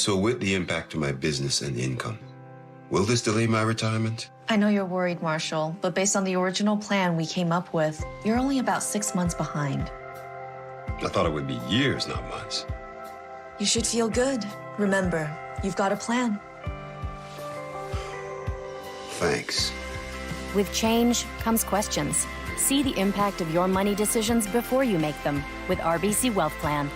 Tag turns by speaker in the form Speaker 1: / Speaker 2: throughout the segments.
Speaker 1: So with the impact to my business and income, will this delay my retirement?
Speaker 2: I know you're worried, Marshall, but based on the original plan we came up with, you're only about 6 months behind.
Speaker 1: I thought it would be years, not months.
Speaker 2: You should feel good. Remember, you've got a plan.
Speaker 1: Thanks.
Speaker 3: With change comes questions. See the impact of your money decisions before you make them with RBC Wealth Plan.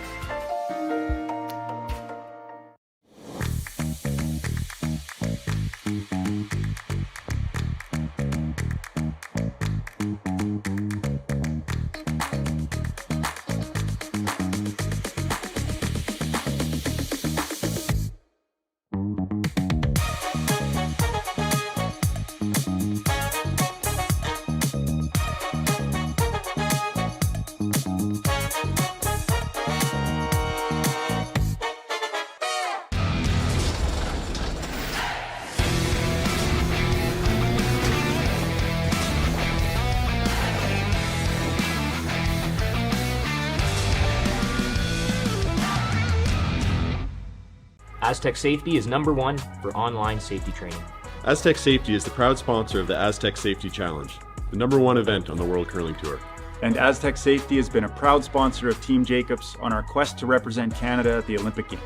Speaker 4: Aztec Safety is #1 for online safety training.
Speaker 5: Aztec Safety is the proud sponsor of the Aztec Safety Challenge, the #1 event on the World Curling Tour.
Speaker 6: And Aztec Safety has been a proud sponsor of Team Jacobs on our quest to represent Canada at the Olympic Games.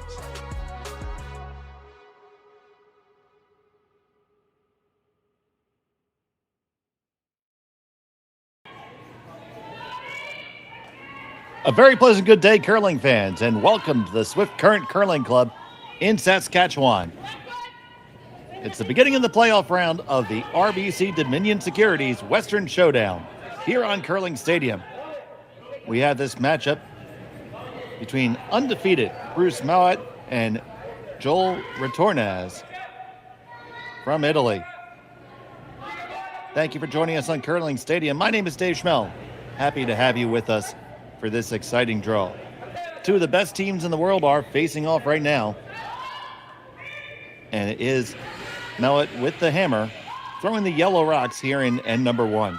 Speaker 7: A very pleasant good day, curling fans, and welcome to the Swift Current Curling Club in Saskatchewan. It's the beginning of the playoff round of the RBC Dominion Securities Western Showdown here on Curling Stadium. We have this matchup between undefeated Bruce Mouat and Joel Retornaz from Italy. Thank you for joining us on Curling Stadium. My name is Dave Schmel. Happy to have you with us for this exciting draw. Two of the best teams in the world are facing off right now. And it is Mouat with the hammer, throwing the yellow rocks here in end #1.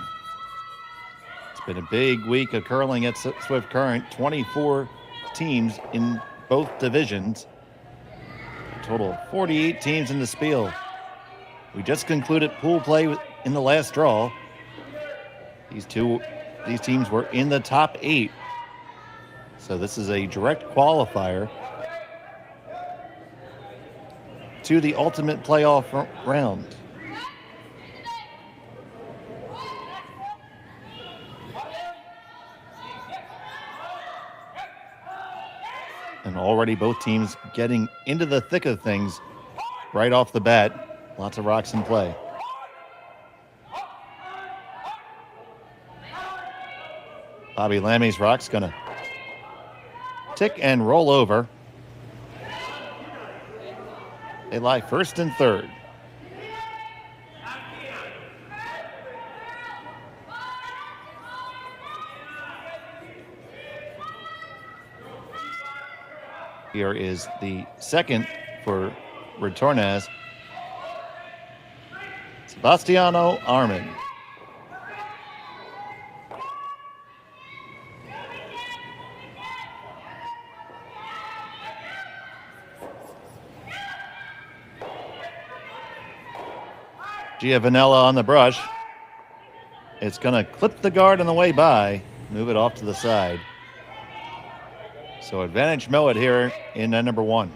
Speaker 7: It's been a big week of curling at Swift Current. 24 teams in both divisions. A total of 48 teams in the Spiel. We just concluded pool play in the last draw. These teams were in the top 8. So this is a direct qualifier to the ultimate playoff round. And already both teams getting into the thick of things right off the bat. Lots of rocks in play. Bobby Lammy's rock's gonna tick and roll over. They lie first and third. Here is the second for Retornaz, Sebastiano Armin. Giovanella on the brush. It's going to clip the guard on the way by, move it off to the side. So advantage Mouat here in end #1.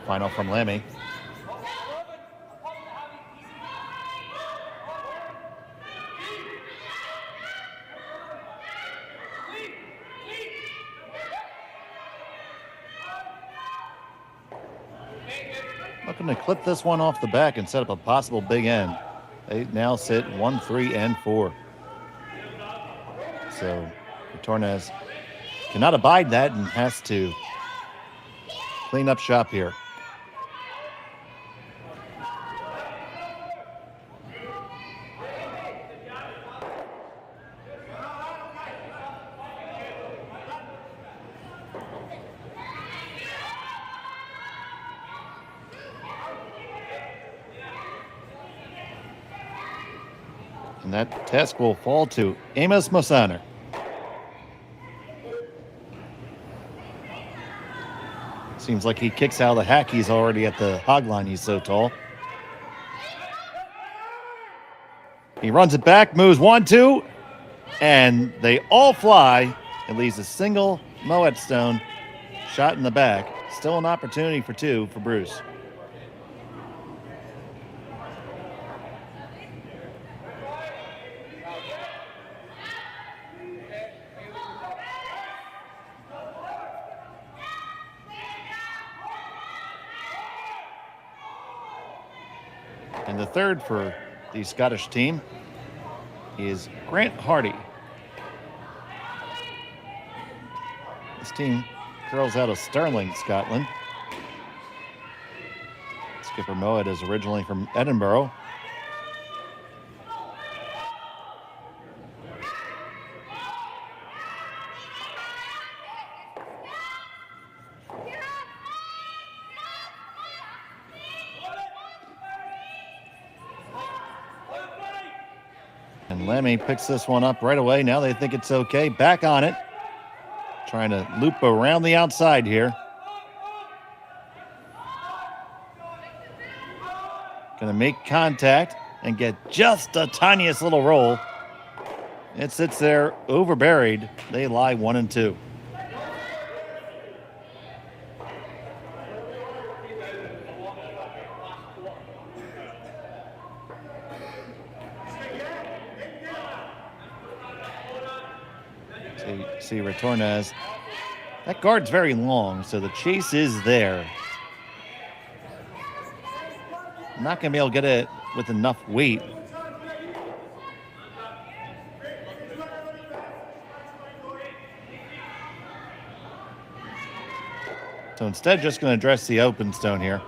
Speaker 7: Final from Lammy. Looking to clip this one off the back and set up a possible big end. They now sit 1, 3, and 4. So Retornaz cannot abide that and has to clean up shop here. And that task will fall to Amos Mosaner. Seems like he kicks out of the hack. He's already at the hog line. He's so tall. He runs it back, moves 1-2, and they all fly. It leaves a single Mouat stone shot in the back. Still an opportunity for 2 for Bruce. And the third for the Scottish team is Grant Hardy. This team curls out of Stirling, Scotland. Skipper Mouat is originally from Edinburgh. And Lemmy picks this one up right away. Now they think it's okay. Back on it. Trying to loop around the outside here. Going to make contact and get just the tiniest little roll. It sits there overburied. They lie 1 and 2. See Retornaz. That guard's very long, so the chase is there. Not going to be able to get it with enough weight. So instead, just going to address the open stone here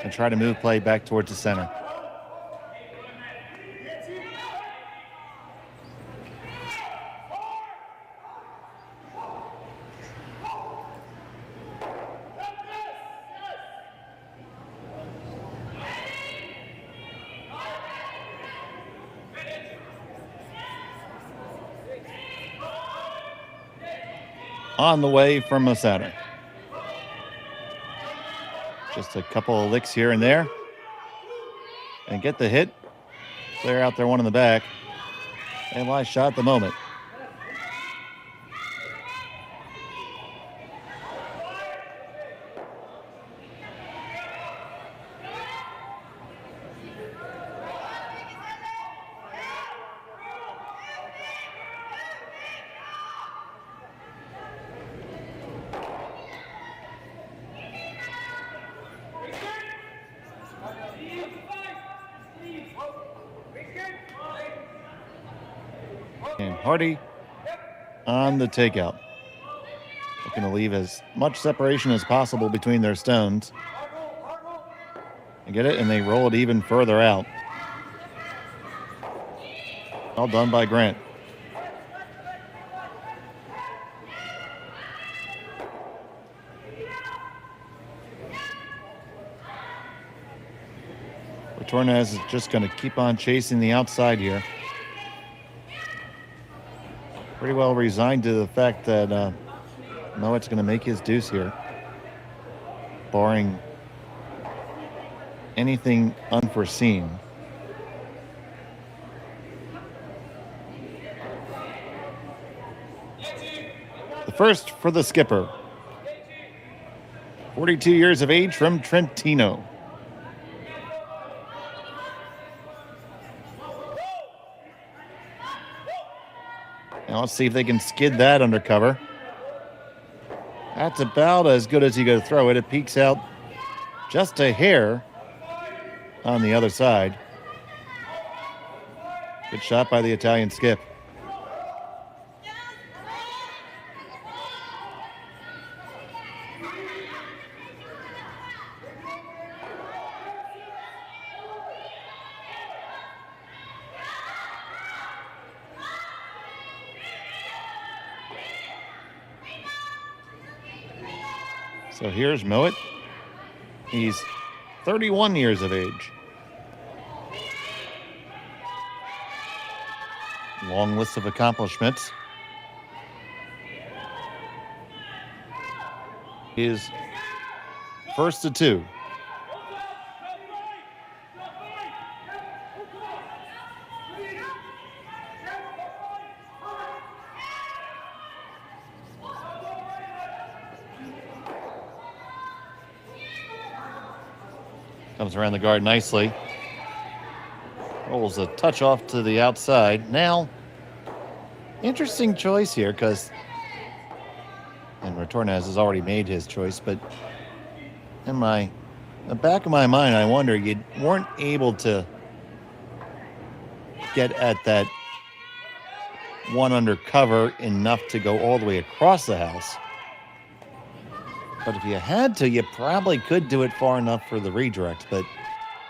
Speaker 7: and try to move play back towards the center. On the way from Mosaner. Just a couple of licks here and there. And get the hit. Clear out there, one in the back. And lie shot at the moment. And Hardy on the takeout. Looking to leave as much separation as possible between their stones. And get it, and they roll it even further out. All done by Grant. Retornaz is just going to keep on chasing the outside here. Pretty well resigned to the fact that Mouat's going to make his deuce here, barring anything unforeseen. The first for the skipper, 42 years of age, from Trentino. Now let's see if they can skid that under cover. That's about as good as you go to throw it. It peeks out just a hair on the other side. Good shot by the Italian skip. So here's Mouat. He's 31 years of age. Long list of accomplishments. He is first to 2. Comes around the guard nicely. Rolls a touch off to the outside. Now, interesting choice here because, and Retornaz has already made his choice, but in the back of my mind, I wonder, you weren't able to get at that one under cover enough to go all the way across the house. But if you had to, you probably could do it far enough for the redirect, but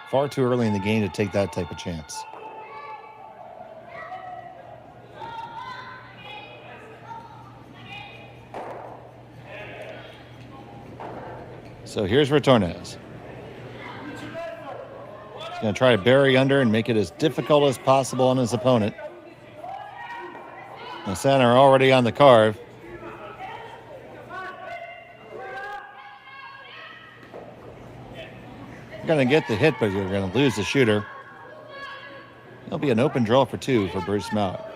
Speaker 7: far too early in the game to take that type of chance. So here's Retornaz. He's going to try to bury under and make it as difficult as possible on his opponent. The center already on the carve. You're going to get the hit, but you're going to lose the shooter. It'll be an open draw for 2 for Bruce Mouat.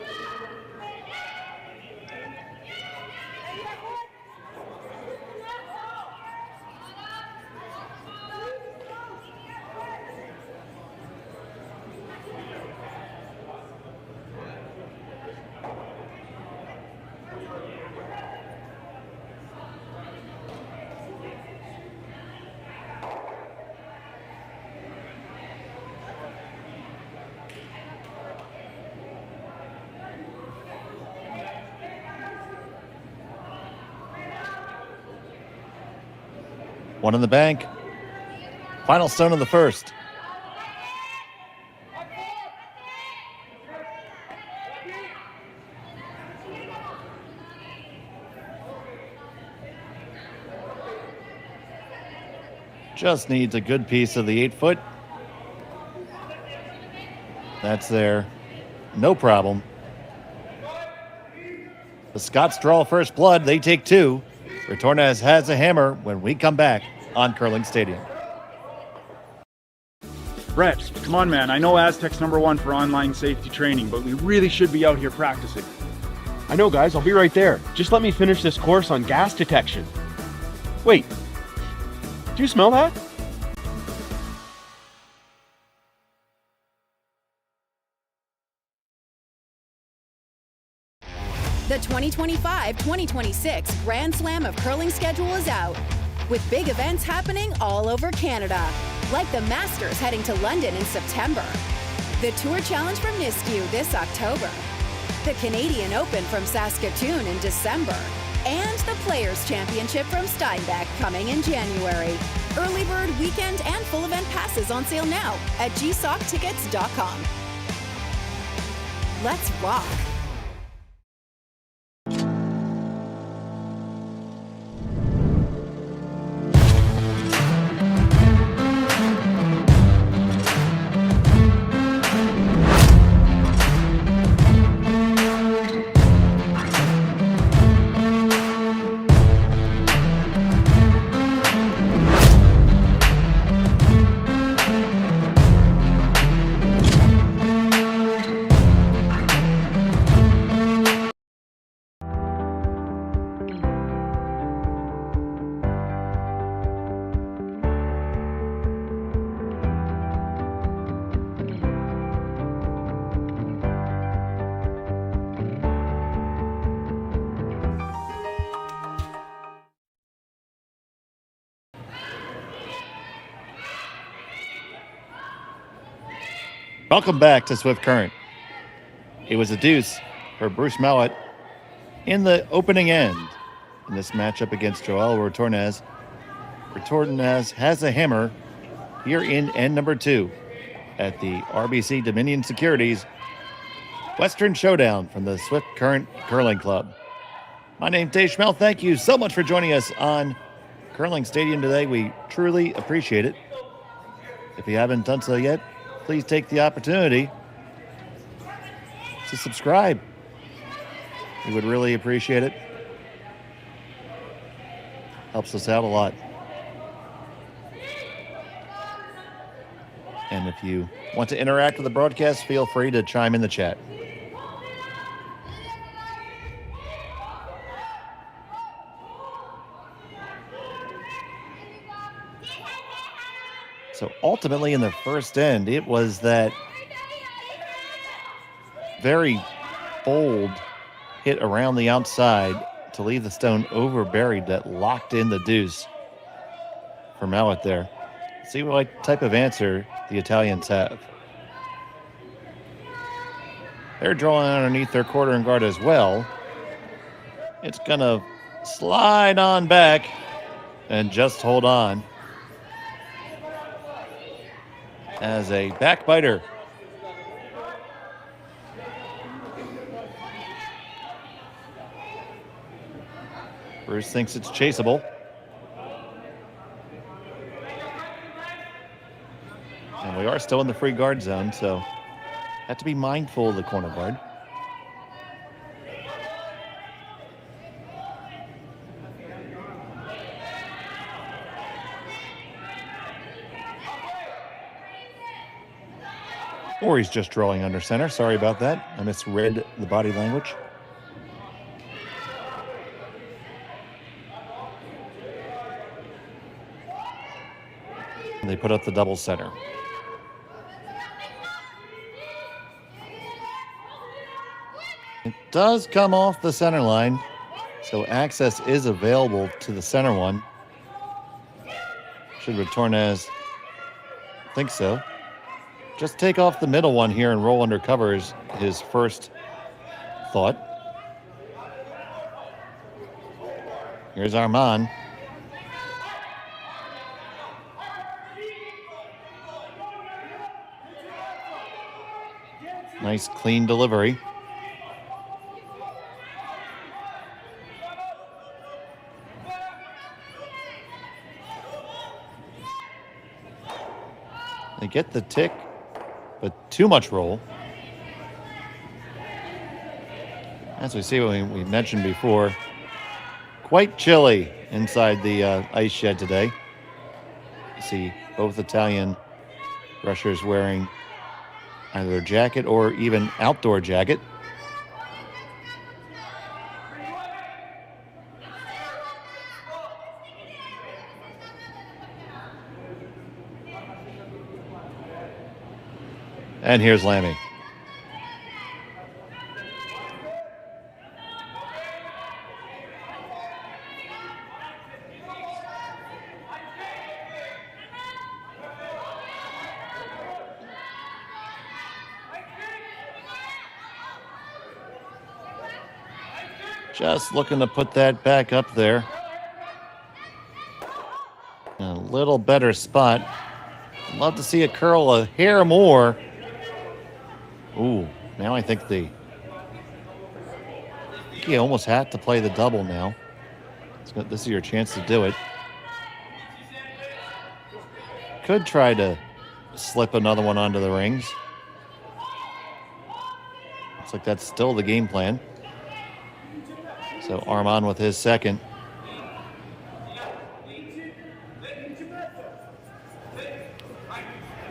Speaker 7: One in the bank. Final stone of the first. Just needs a good piece of the 8-foot. That's there. No problem. The Scots draw first blood. They take 2. Retornaz has a hammer when we come back on Curling Stadium.
Speaker 6: Brett, come on, man. I know Aztec's #1 for online safety training, but we really should be out here practicing.
Speaker 4: I know, guys. I'll be right there. Just let me finish this course on gas detection. Wait. Do you smell that?
Speaker 8: The 2025-2026 Grand Slam of Curling schedule is out, with big events happening all over Canada, like the Masters heading to London in September, the Tour Challenge from Nisku this October, the Canadian Open from Saskatoon in December, and the Players' Championship from Steinbach coming in January. Early bird weekend and full event passes on sale now at gsoctickets.com. Let's rock!
Speaker 7: Welcome back to Swift Current. It was a deuce for Bruce Mouat in the opening end in this matchup against Joel Retornaz. Retornaz has a hammer here in end number 2 at the RBC Dominion Securities Western Showdown from the Swift Current Curling Club. My name's Dave Schmel. Thank you so much for joining us on Curling Stadium today. We truly appreciate it. If you haven't done so yet, please take the opportunity to subscribe. We would really appreciate it. Helps us out a lot. And if you want to interact with the broadcast, feel free to chime in the chat. So ultimately in the first end, it was that very bold hit around the outside to leave the stone over buried that locked in the deuce for Mouat there. See what type of answer the Italians have. They're drawing underneath their quarter and guard as well. It's going to slide on back and just hold on as a backbiter. Bruce thinks it's chaseable. And we are still in the free guard zone, so have to be mindful of the corner guard. Or he's just drawing under center. Sorry about that. I misread the body language. And they put up the double center. It does come off the center line, so access is available to the center one. Should Retornaz think so. Just take off the middle one here and roll under cover is his first thought. Here's Armand. Nice clean delivery. They get the tick, but too much roll. As we see, what we mentioned before, quite chilly inside the ice shed today. You see both Italian rushers wearing either a jacket or even outdoor jacket. And here's Lammy. Just looking to put that back up there. A little better spot. Love to see it curl a hair more. Ooh, now I think he almost had to play the double now. This is your chance to do it. Could try to slip another one onto the rings. Looks like that's still the game plan. So Armand with his second.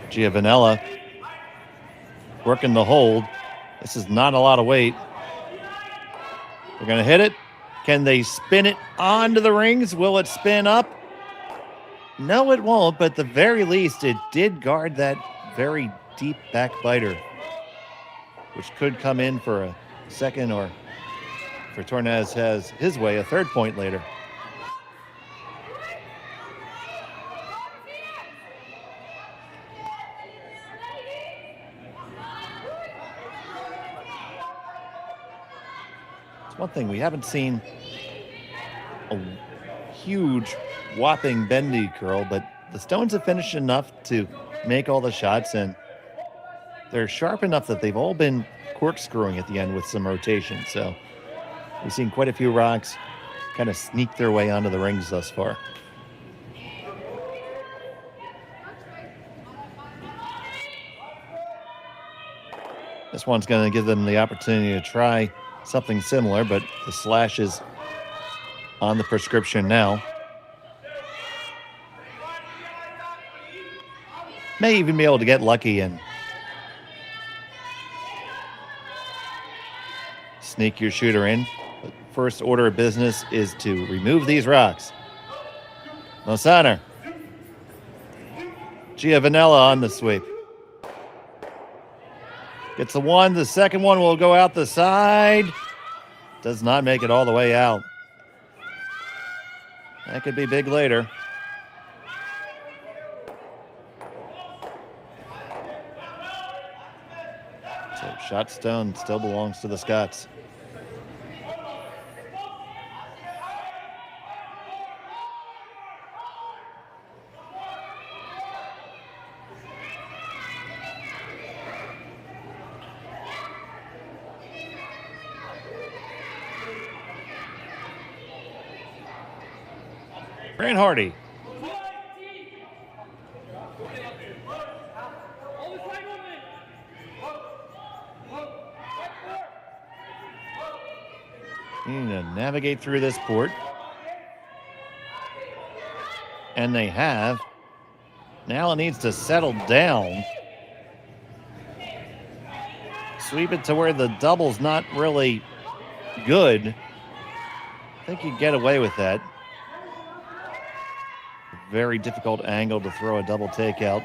Speaker 7: Giovanella working the hold. This is not a lot of weight. They're going to hit it. Can they spin it onto the rings? Will it spin up? No, it won't, but at the very least, it did guard that very deep back biter, which could come in for a second, or if Retornaz has his way, a third point later. One thing, we haven't seen a huge whopping bendy curl, but the stones have finished enough to make all the shots, and they're sharp enough that they've all been corkscrewing at the end with some rotation. So we've seen quite a few rocks kind of sneak their way onto the rings thus far. This one's going to give them the opportunity to try something similar, but the slash is on the prescription now. May even be able to get lucky and sneak your shooter in. But first order of business is to remove these rocks. Lozano. Giovanella on the sweep. Gets the one. The second one will go out the side. Does not make it all the way out. That could be big later. So shot stone still belongs to the Scots. Grant Hardy. Need to navigate through this port. And they have. Now it needs to settle down. Sweep it to where the double's not really good. I think you get away with that. Very difficult angle to throw a double takeout.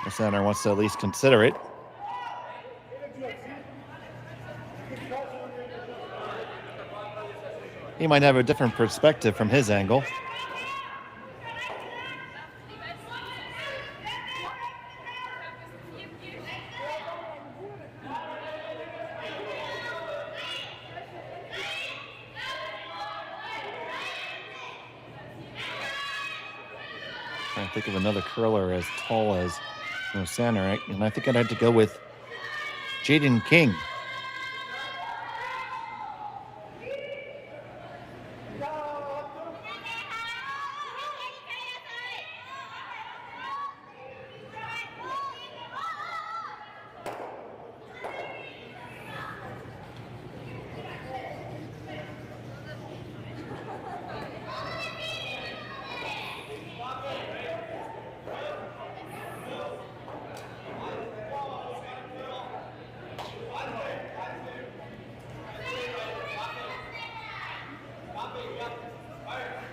Speaker 7: The center wants to at least consider it. He might have a different perspective from his angle. Trying to think of another curler as tall as Rosanna, and I think I'd have to go with Jaden King.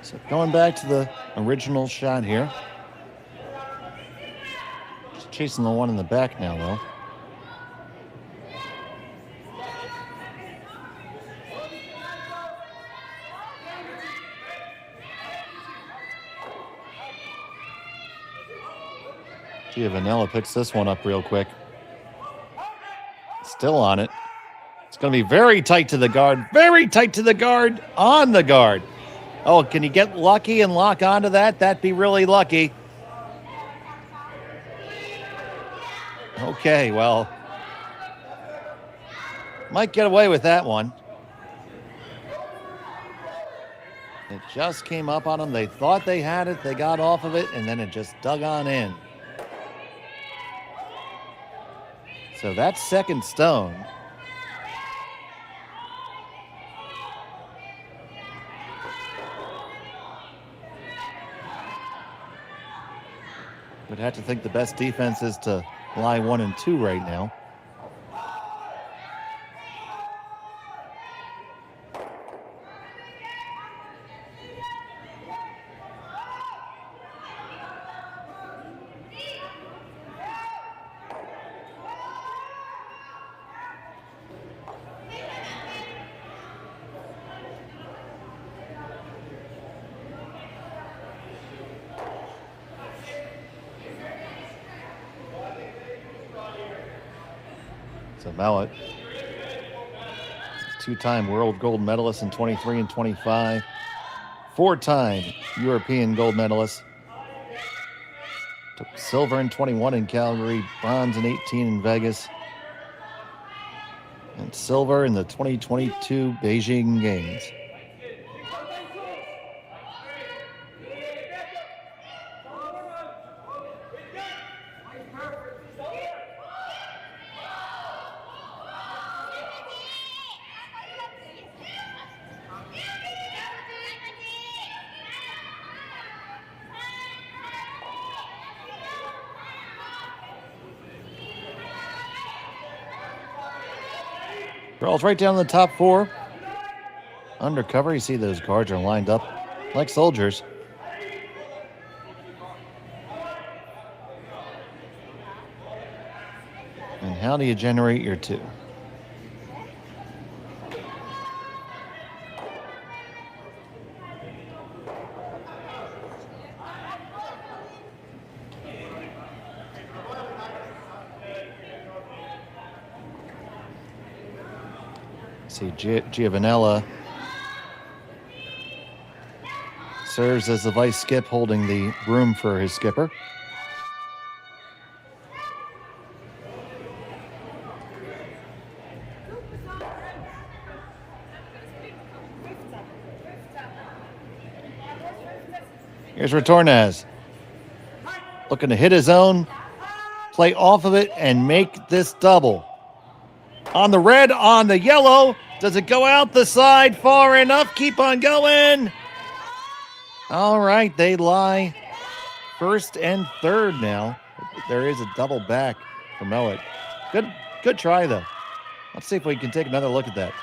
Speaker 7: So going back to the original shot here. Just chasing the one in the back now, though. Giovanella picks this one up real quick. Still on it. It's going to be very tight to the guard. Very tight to the guard. On the guard. Oh, can you get lucky and lock onto that? That'd be really lucky. Okay, well, might get away with that one. It just came up on them. They thought they had it. They got off of it, and then it just dug on in. So that's second stone. Would have to think the best defense is to lie 1 and 2 right now. So Mouat, two-time world gold medalist in 23 and 25, four-time European gold medalist. Took silver in 21 in Calgary, bronze in 18 in Vegas, and silver in the 2022 Beijing Games. Crawls right down the top 4. Undercover, you see those guards are lined up like soldiers. And how do you generate your 2? See, Giovanella serves as the vice skip, holding the room for his skipper. Here's Retornaz, looking to hit his own, play off of it, and make this double. On the red, on the yellow. Does it go out the side far enough? Keep on going. All right, they lie first and third now. There is a double back for Mouat. Good try, though. Let's see if we can take another look at that.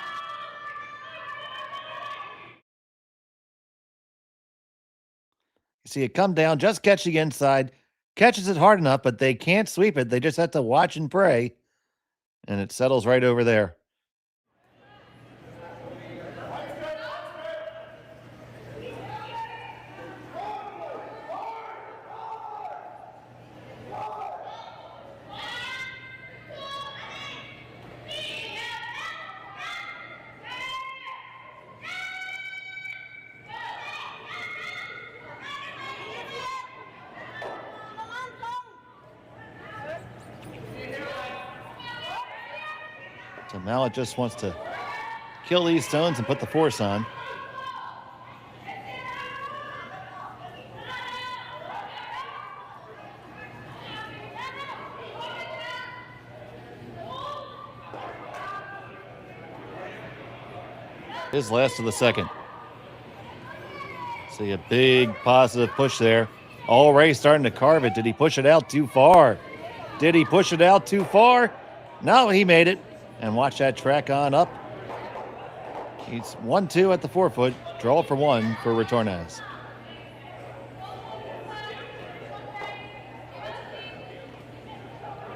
Speaker 7: You see it come down, just catch the inside. Catches it hard enough, but they can't sweep it. They just have to watch and pray. And it settles right over there. So Mouat just wants to kill these stones and put the force on. His last of the second. See a big positive push there. Already starting to carve it. Did he push it out too far? Did he push it out too far? No, he made it. And watch that track on up. He's 1-2 at the 4-foot. Draw for 1 for Retornaz.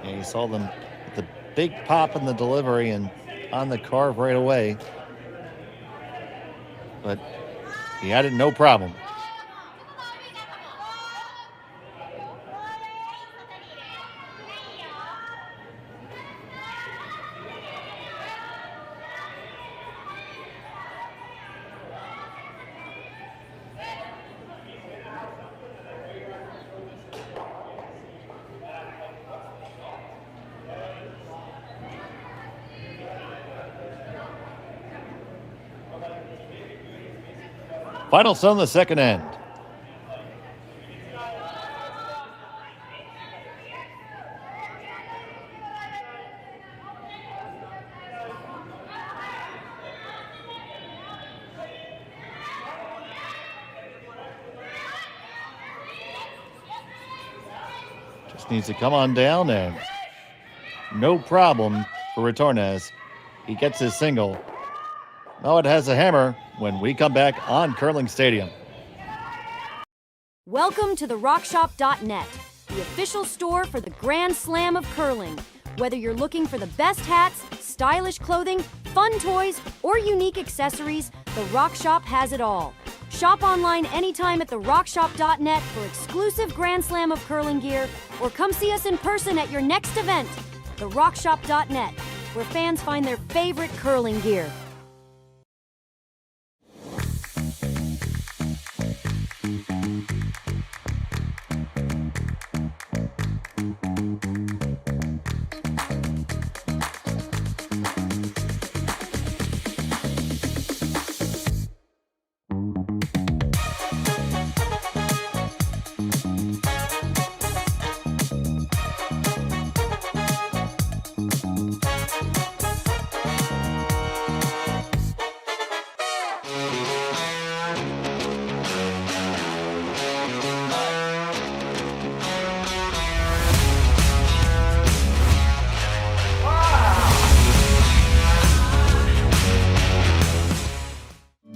Speaker 7: And you saw them with the big pop in the delivery and on the carve right away. But he had it no problem. Final stone, the second end. Just needs to come on down and no problem for Retornaz. He gets his single. Mouat has a hammer when we come back on Curling Stadium.
Speaker 9: Welcome to the RockShop.net, the official store for the Grand Slam of curling. Whether you're looking for the best hats, stylish clothing, fun toys, or unique accessories, the Rock Shop has it all. Shop online anytime at the RockShop.net for exclusive Grand Slam of curling gear, or come see us in person at your next event. The RockShop.net, where fans find their favorite curling gear.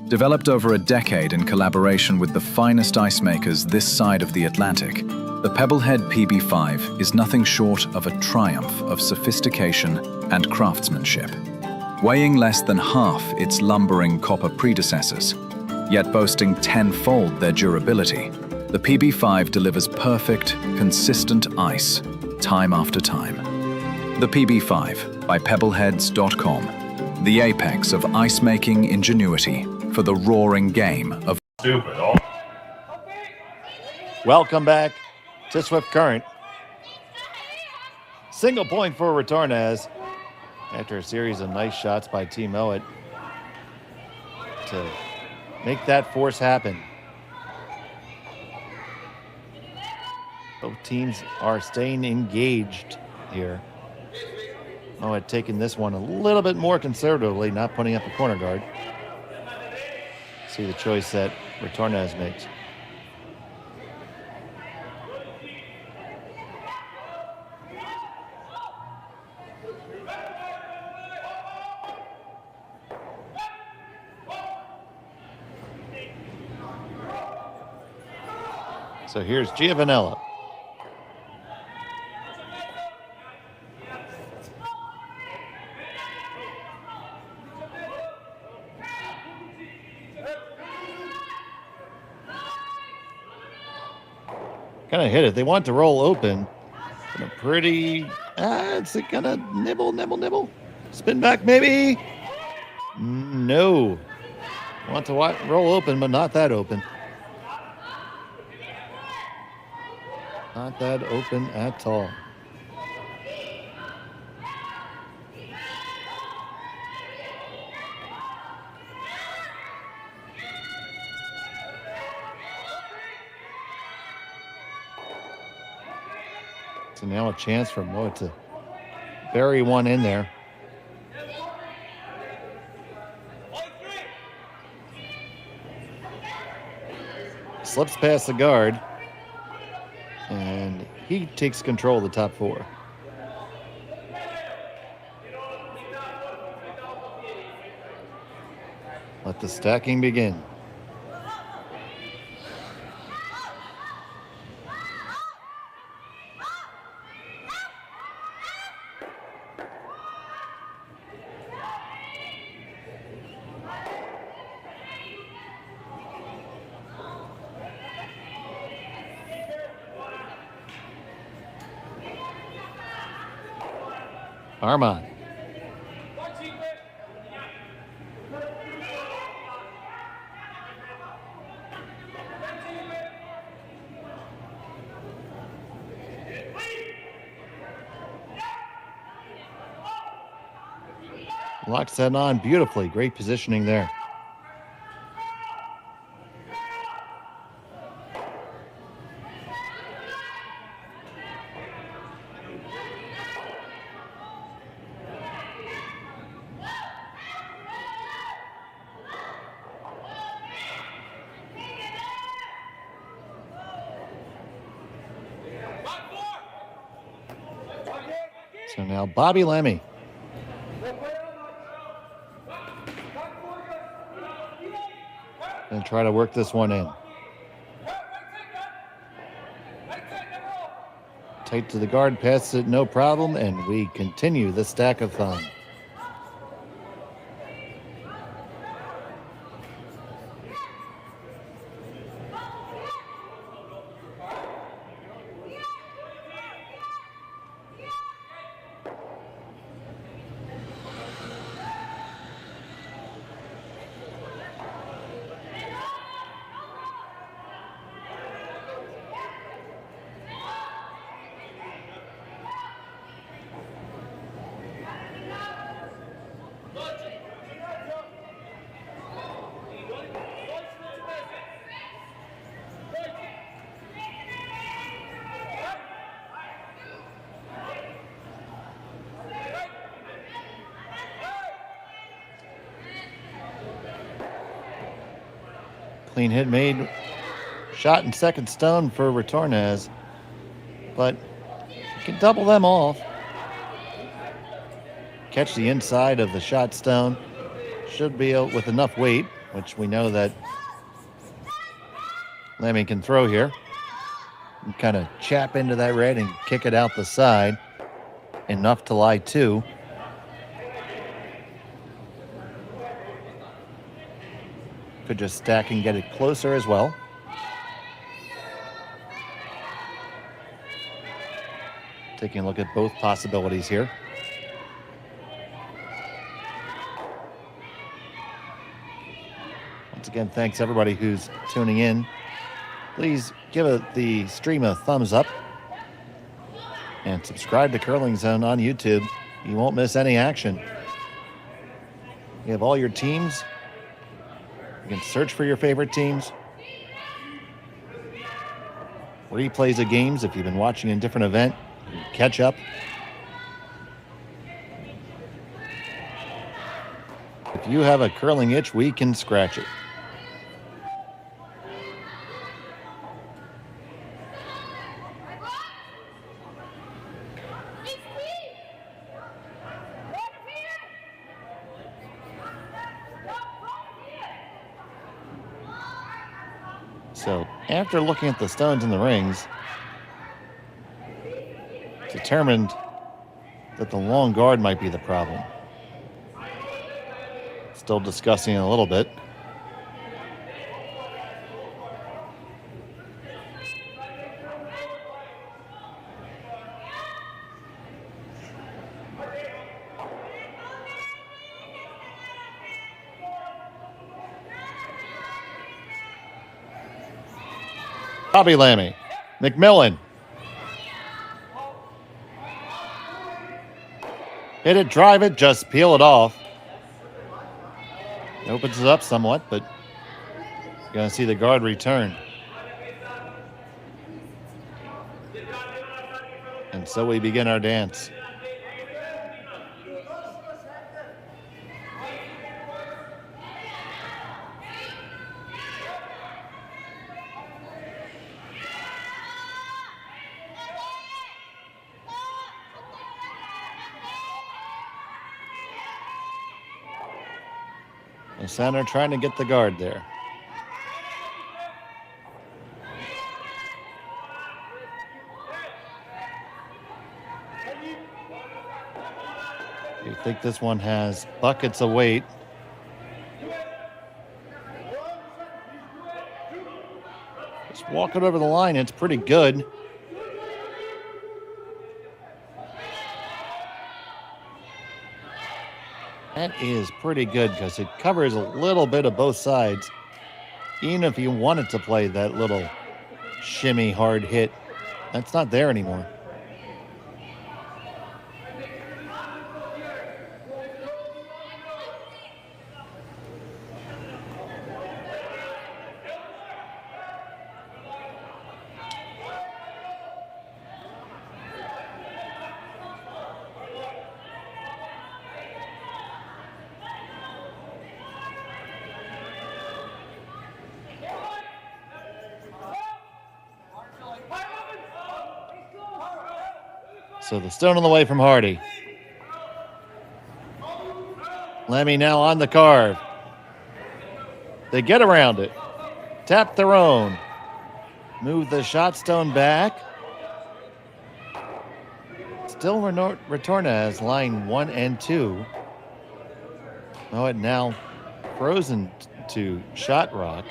Speaker 10: Developed over a decade in collaboration with the finest ice makers this side of the Atlantic, the Pebblehead PB5 is nothing short of a triumph of sophistication and craftsmanship. Weighing less than half its lumbering copper predecessors, yet boasting tenfold their durability, the PB5 delivers perfect, consistent ice, time after time. The PB5 by Pebbleheads.com, the apex of ice-making ingenuity for the roaring game of
Speaker 11: stupid.
Speaker 7: Welcome back to Swift Current. Single point for Retornaz after a series of nice shots by Team Mouat to make that force happen. Both teams are staying engaged here. Mouat taking this one a little bit more conservatively, not putting up a corner guard. See the choice that Retornaz makes. So here's Giovanella. Kind of hit it. They want to roll open. In a pretty, it's gonna nibble. Spin back maybe. No. Want to roll open, but not that open. Not that open at all. So now a chance for Mouat to bury one in there. Slips past the guard. And he takes control of the top four. Let the stacking begin. Armand. Locks that on beautifully. Great positioning there. So now Bobby Lemmy. And try to work this one in. Tight to the guard, passes it, no problem, and we continue the stack-a-thon. Clean hit made. Shot in second stone for Retornaz. But you can double them off. Catch the inside of the shot stone. Should be with enough weight. which we know that Lemmy can throw here. And kind of chap into that red and kick it out the side. Enough to lie two. Could just stack and get it closer as well. Taking a look at both possibilities here. Once again, thanks everybody who's tuning in. Please give the stream a thumbs up and subscribe to Curling Zone on YouTube. You won't miss any action. You have all your teams. You can search for your favorite teams. Replays of games if you've been watching a different event. You can catch up. If you have a curling itch, we can scratch it. So after looking at the stones in the rings, determined that the long guard might be the problem. Still discussing it a little bit. Bobby Lammy, McMillan. Hit it, drive it, just peel it off. It opens it up somewhat, but you're going to see the guard return. And so we begin our dance. The center trying to get the guard there. You think this one has buckets of weight. Just walk it over the line, it's pretty good. That is pretty good because it covers a little bit of both sides. Even if you wanted to play that little shimmy hard hit, that's not there anymore. So the stone on the way from Hardy. Lemmy now on the carve. They get around it. Tap their own. Move the shot stone back. Still Retornaz, line 1 and 2. Mouat now frozen to shot rock.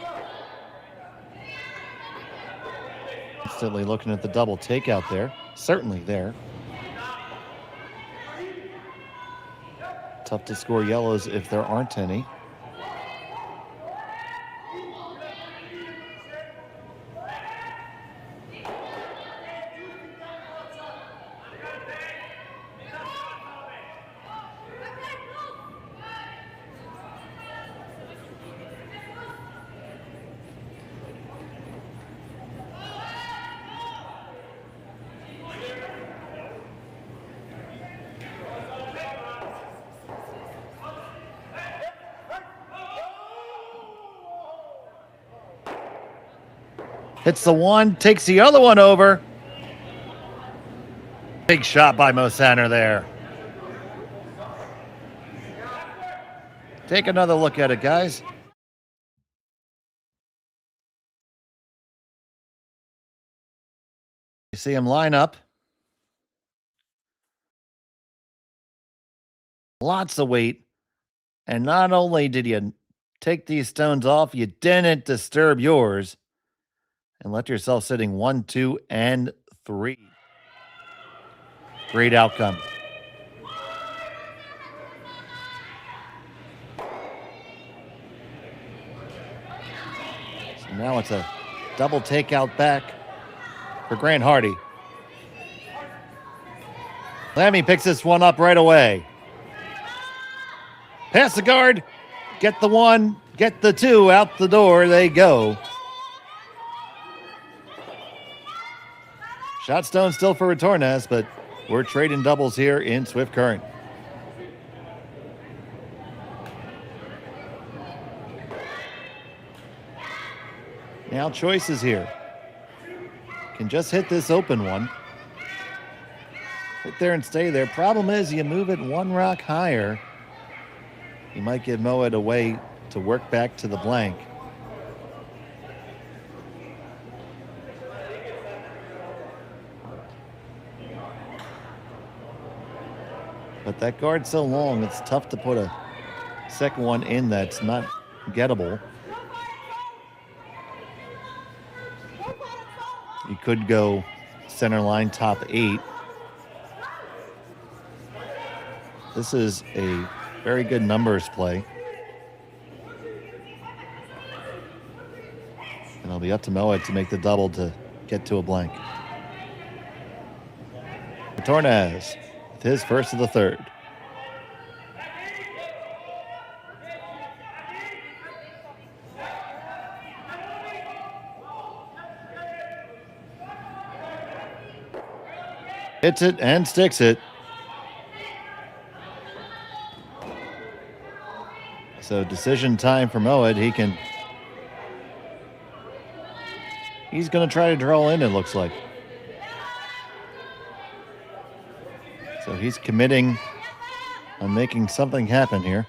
Speaker 7: Instantly looking at the double takeout there. Certainly there. Tough to score yellows if there aren't any. Hits the one, takes the other one over. Big shot by Mosaner there. Take another look at it, guys. You see him line up. Lots of weight. And not only did you take these stones off, you didn't disturb yours and let yourself sitting 1, 2, and 3. Great outcome. So now it's a double takeout back for Grant Hardy. Lammy picks this one up right away. Pass the guard. Get the 1, get the 2 out the door. They go. Shot stone still for Retornaz, but we're trading doubles here in Swift Current. Now choices here. Can just hit this open one. Sit there and stay there. Problem is you move it 1 rock higher. You might give Mouat a way to work back to the blank. But that guard's so long, it's tough to put a second one in that's not gettable. You could go center line top 8. This is a very good numbers play. And it'll be up to Mouat to make the double to get to a blank. Retornaz with his first of the third. Hits it and sticks it. So decision time for Mouat. He's going to try to draw in, it looks like. So he's committing on making something happen here.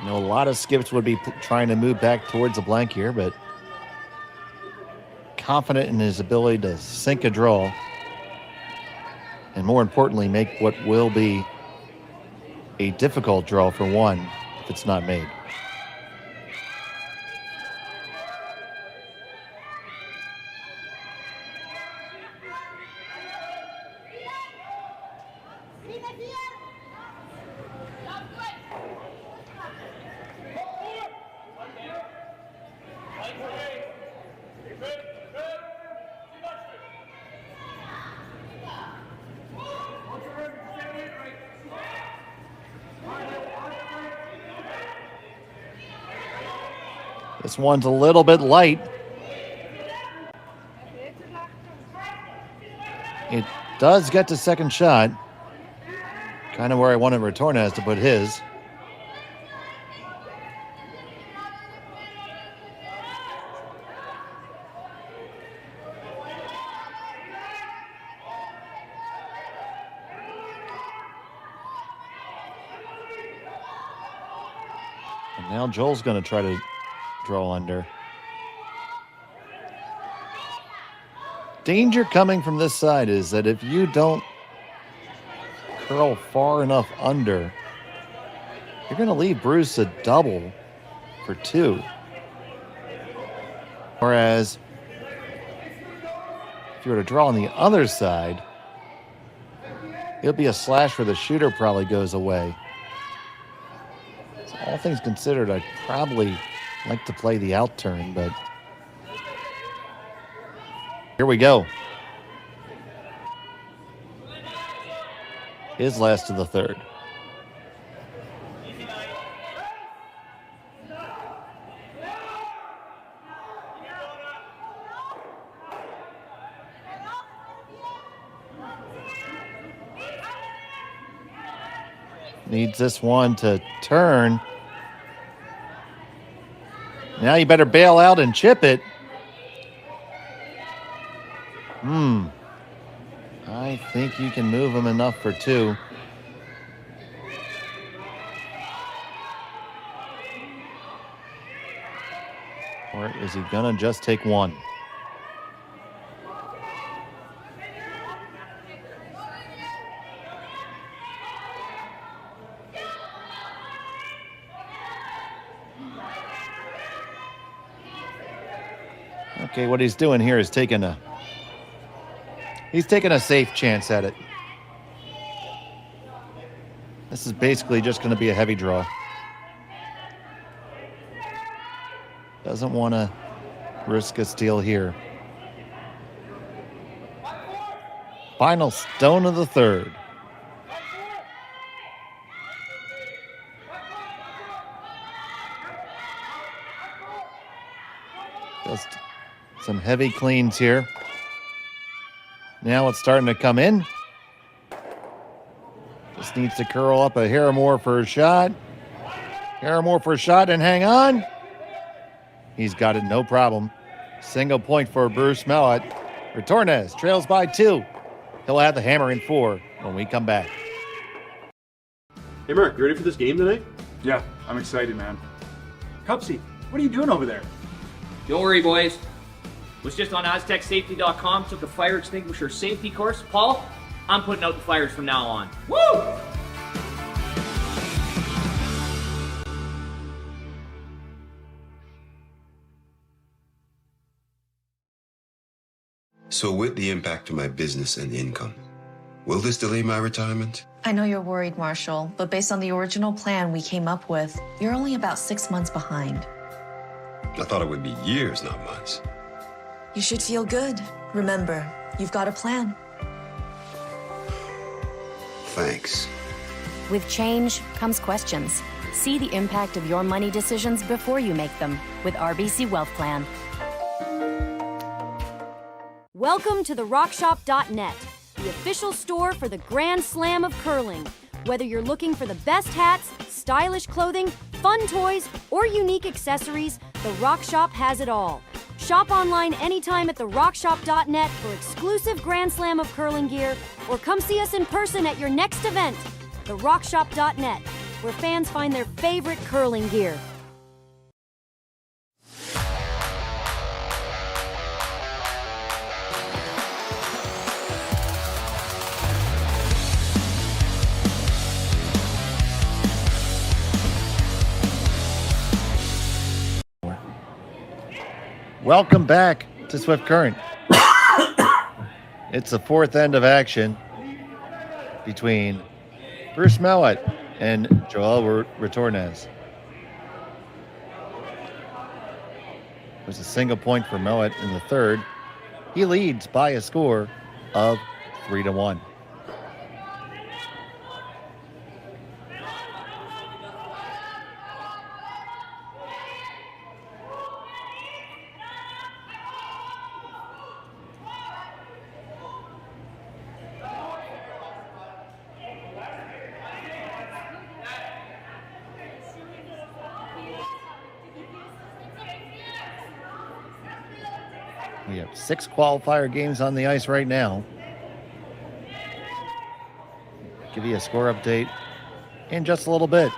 Speaker 7: I know a lot of skips would be trying to move back towards the blank here, but confident in his ability to sink a draw, and more importantly, make what will be a difficult draw for one if it's not made. This one's a little bit light. It does get to second shot. Kind of where I wanted Retornaz to put his. And now Joel's going to try to draw under. Danger coming from this side is that if you don't curl far enough under, you're going to leave Bruce a double for 2. Whereas if you were to draw on the other side, it'll be a slash where the shooter probably goes away. So all things considered, I'd probably like to play the out turn, but here we go. His last of the third. Needs this one to turn. Now you better bail out and chip it. I think you can move him enough for 2. is he gonna just take one? Okay, what he's doing here is taking a safe chance at it. This is basically just going to be a heavy draw. Doesn't want to risk a steal here. Final stone of the third. Just some heavy cleans here. Now it's starting to come in. Just needs to curl up a hair more for a shot. Hair more for a shot and hang on. He's got it, no problem. Single point for Bruce Mouat. Retornaz trails by 2. He'll have the hammer in 4 when we come back.
Speaker 5: Hey Mark, you ready for this game tonight?
Speaker 6: Yeah, I'm excited, man. Cupsy, what are you doing over there?
Speaker 11: Don't worry, boys. Was just on AztecSafety.com, took a fire extinguisher safety course. Paul, I'm putting out the fires from now on. Woo!
Speaker 1: So with the impact to my business and income, will this delay my retirement?
Speaker 2: I know you're worried, Marshall, but based on the original plan we came up with, you're only about 6 months behind.
Speaker 1: I thought it would be years, not months.
Speaker 2: You should feel good. Remember, you've got a plan.
Speaker 1: Thanks.
Speaker 3: With change comes questions. See the impact of your money decisions before you make them with RBC Wealth Plan.
Speaker 9: Welcome to the RockShop.net, the official store for the Grand Slam of curling. Whether you're looking for the best hats, stylish clothing, fun toys, or unique accessories, the Rock Shop has it all. Shop online anytime at therockshop.net for exclusive Grand Slam of curling gear, or come see us in person at your next event. Therockshop.net, where fans find their favorite curling gear.
Speaker 7: Welcome back to Swift Current. It's the fourth end of action between Bruce Mouat and Joel Retornaz. It was a single point for Mouat in the third. He leads by a score of 3-1. We have 6 qualifier games on the ice right now. Give you a score update in just a little bit.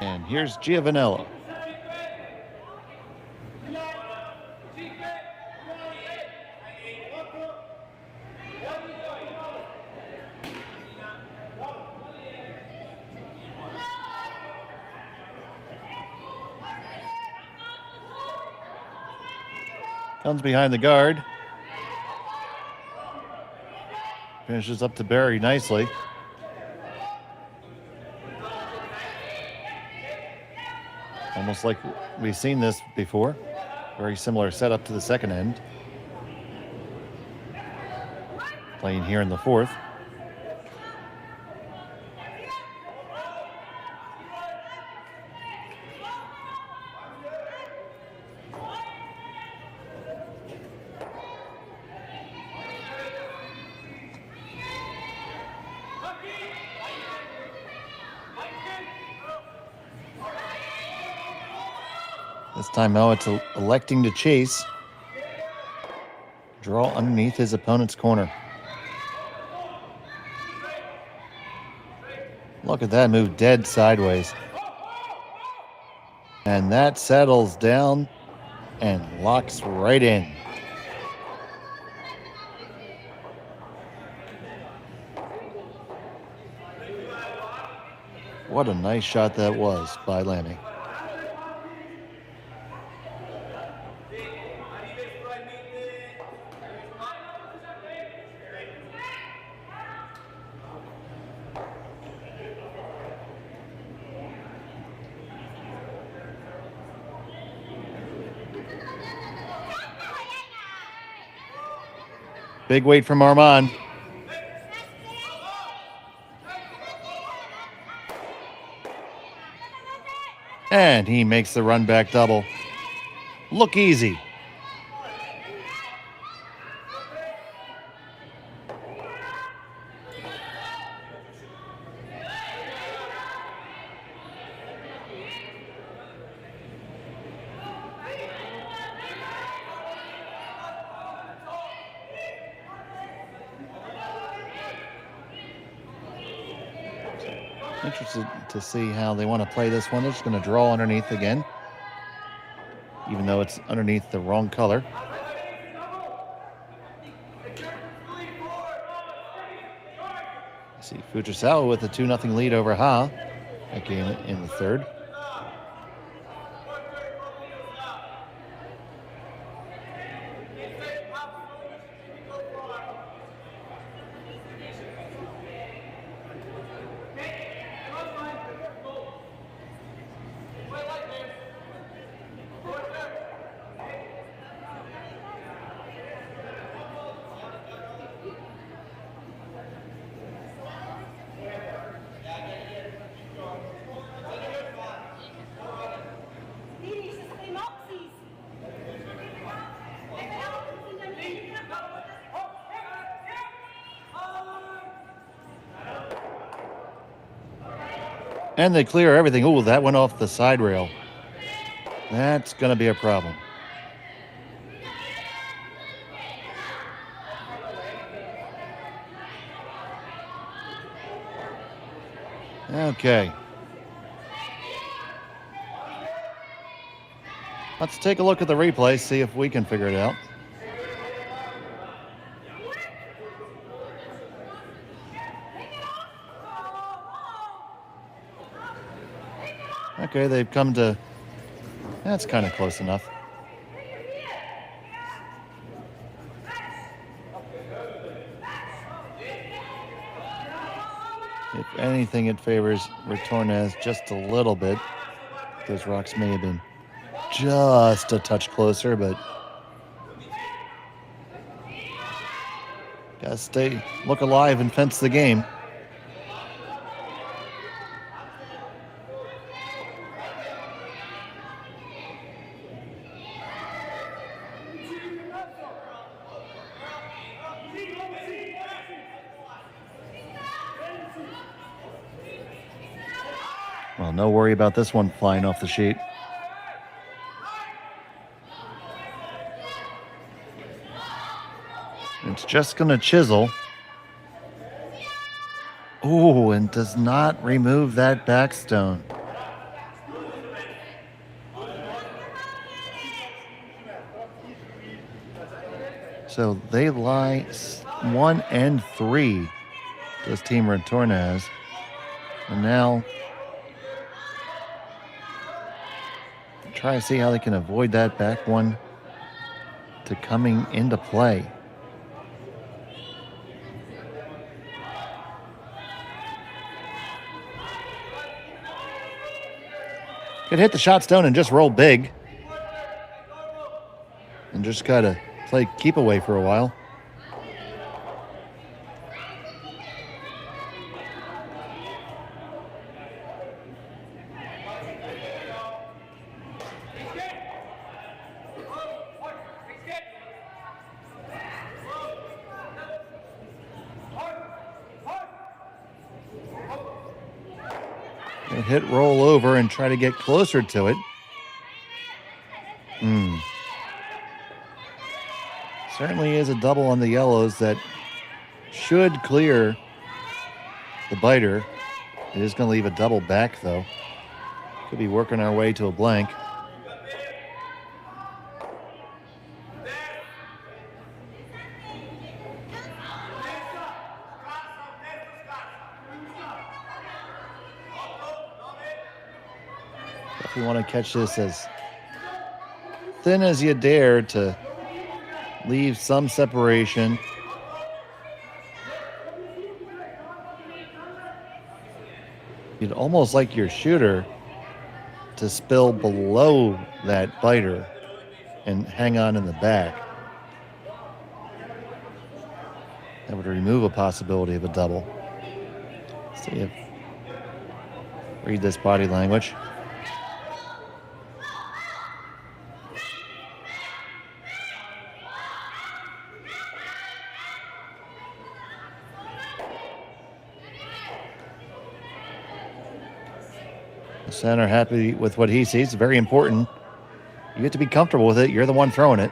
Speaker 7: And here's Giovanello. Comes behind the guard. Finishes up to Barry nicely. Almost like we've seen this before. Very similar setup to the second end. Playing here in the fourth. This time Mouat's electing to chase. Draw underneath his opponent's corner. Look at that move, dead sideways. And that settles down and locks right in. What a nice shot that was by Lammy. Big weight from Armand. And he makes the run back double. Look easy. Interested to see how they want to play this one. They're just going to draw underneath again, even though it's underneath the wrong color. See Fujisawa with a 2-0 lead over Ha again in the third. And they clear everything. Ooh, that went off the side rail. That's going to be a problem. Okay. Let's take a look at the replay, see if we can figure it out. Okay, they've come to, that's kind of close enough. If anything, it favors Retornaz just a little bit. Those rocks may have been just a touch closer, but gotta look alive and fence the game. Well, no worry about this one flying off the sheet. It's just going to chisel. Ooh, and does not remove that backstone. So they lie 1 and 3, this team Retornaz. And now try to see how they can avoid that back one to coming into play. Could hit the shot stone and just roll big. And just gotta play keep away for a while. Hit roll over and try to get closer to it. Certainly is a double on the yellows that should clear the biter. It is going to leave a double back, though. Could be working our way to a blank. If you want to catch this as thin as you dare to leave some separation. You'd almost like your shooter to spill below that biter and hang on in the back. That would remove a possibility of a double. See if read this body language. Center happy with what he sees. Very important. You get to be comfortable with it. You're the one throwing it.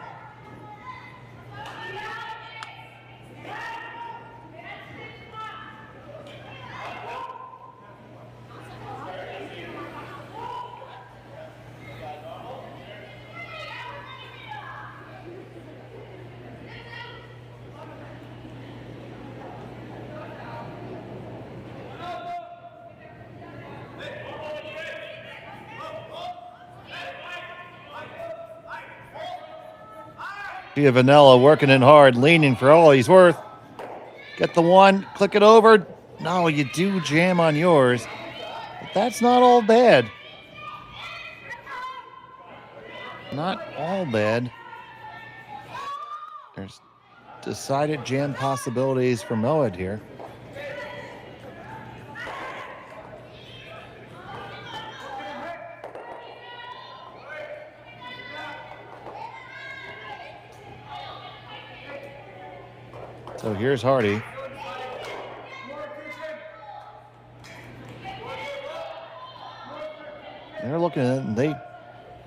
Speaker 7: Vanilla working it hard, leaning for all he's worth. Get the one, click it over. No, you do jam on yours. But that's not all bad. Not all bad. There's decided jam possibilities for Mouat here. So here's Hardy. They're looking at it and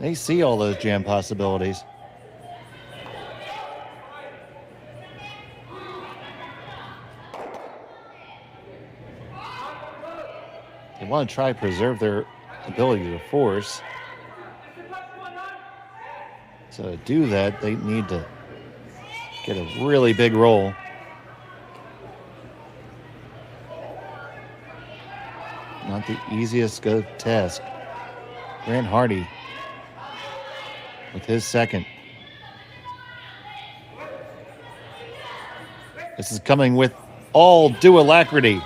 Speaker 7: they see all those jam possibilities. They want to try to preserve their ability to force. So to do that, they need to get a really big roll. Not the easiest task. Grant Hardy with his second. This is coming with all due alacrity.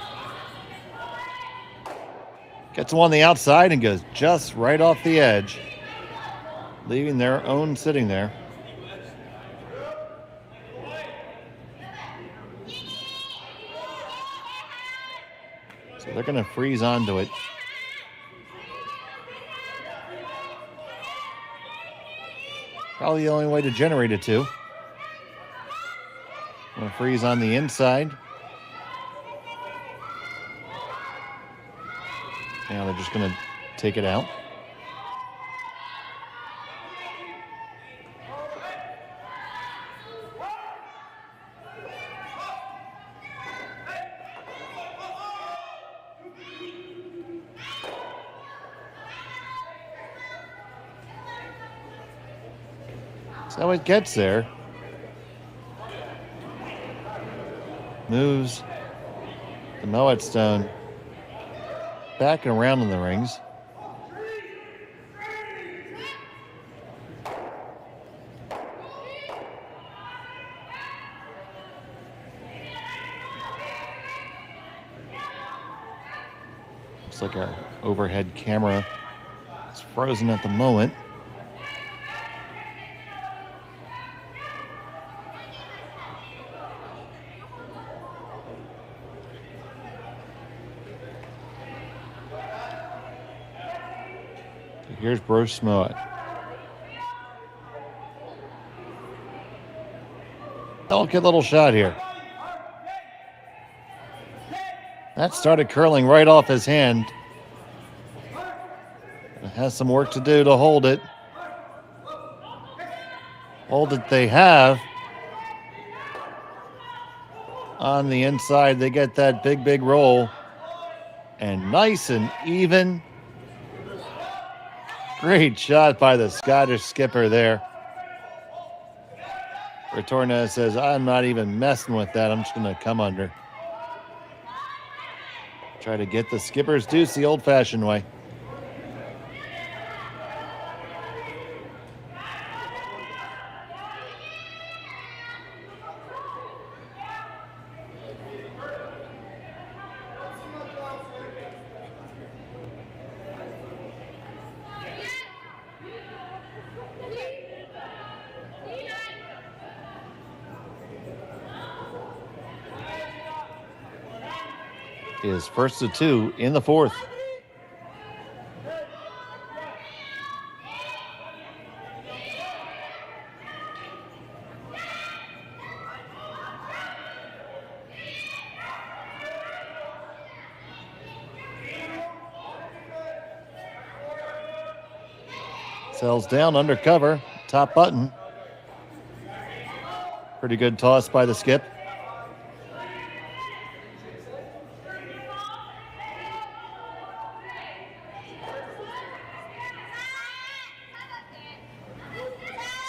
Speaker 7: Gets him on the outside and goes just right off the edge, leaving their own sitting there. So they're going to freeze onto it. Probably the only way to generate it too. Going to freeze on the inside. Now they're just going to take it out. So it gets there. Moves the Mouat stone back and around in the rings. Looks like our overhead camera is frozen at the moment. Here's Bruce Mouat. Delicate little shot here. That started curling right off his hand. It has some work to do to hold it. Hold it they have. On the inside, they get that big roll. And nice and even. Great shot by the Scottish skipper there. Retornaz says, I'm not even messing with that. I'm just going to come under. Try to get the skipper's deuce the old-fashioned way. Is first to 2 in the fourth. Sells down under cover, top button. Pretty good toss by the skip.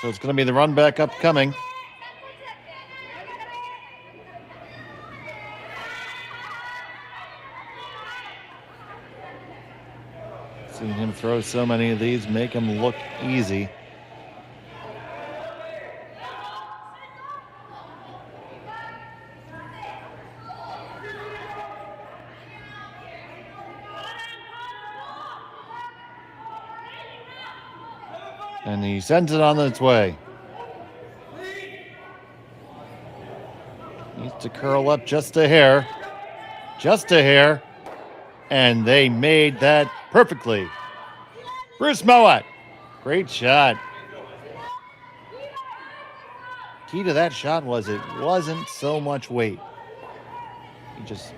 Speaker 7: So it's going to be the run back upcoming. Seeing him throw so many of these make him look easy. And he sends it on its way. Needs to curl up just a hair. Just a hair. And they made that perfectly. Bruce Mouat. Great shot. Key to that shot was it wasn't so much weight. He just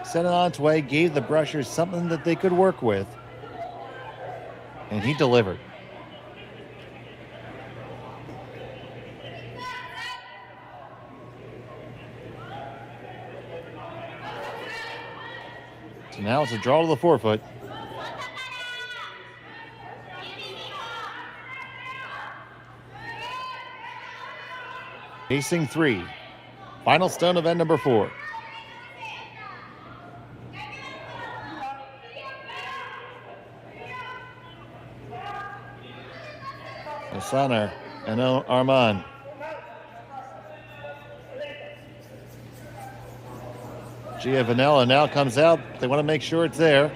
Speaker 7: sent it on its way, gave the brushers something that they could work with. And he delivered. So now it's a draw to the forefoot. Pacing 3. Final stone of end number 4. Asana and Armand. Gia Vanilla now comes out. They want to make sure it's there.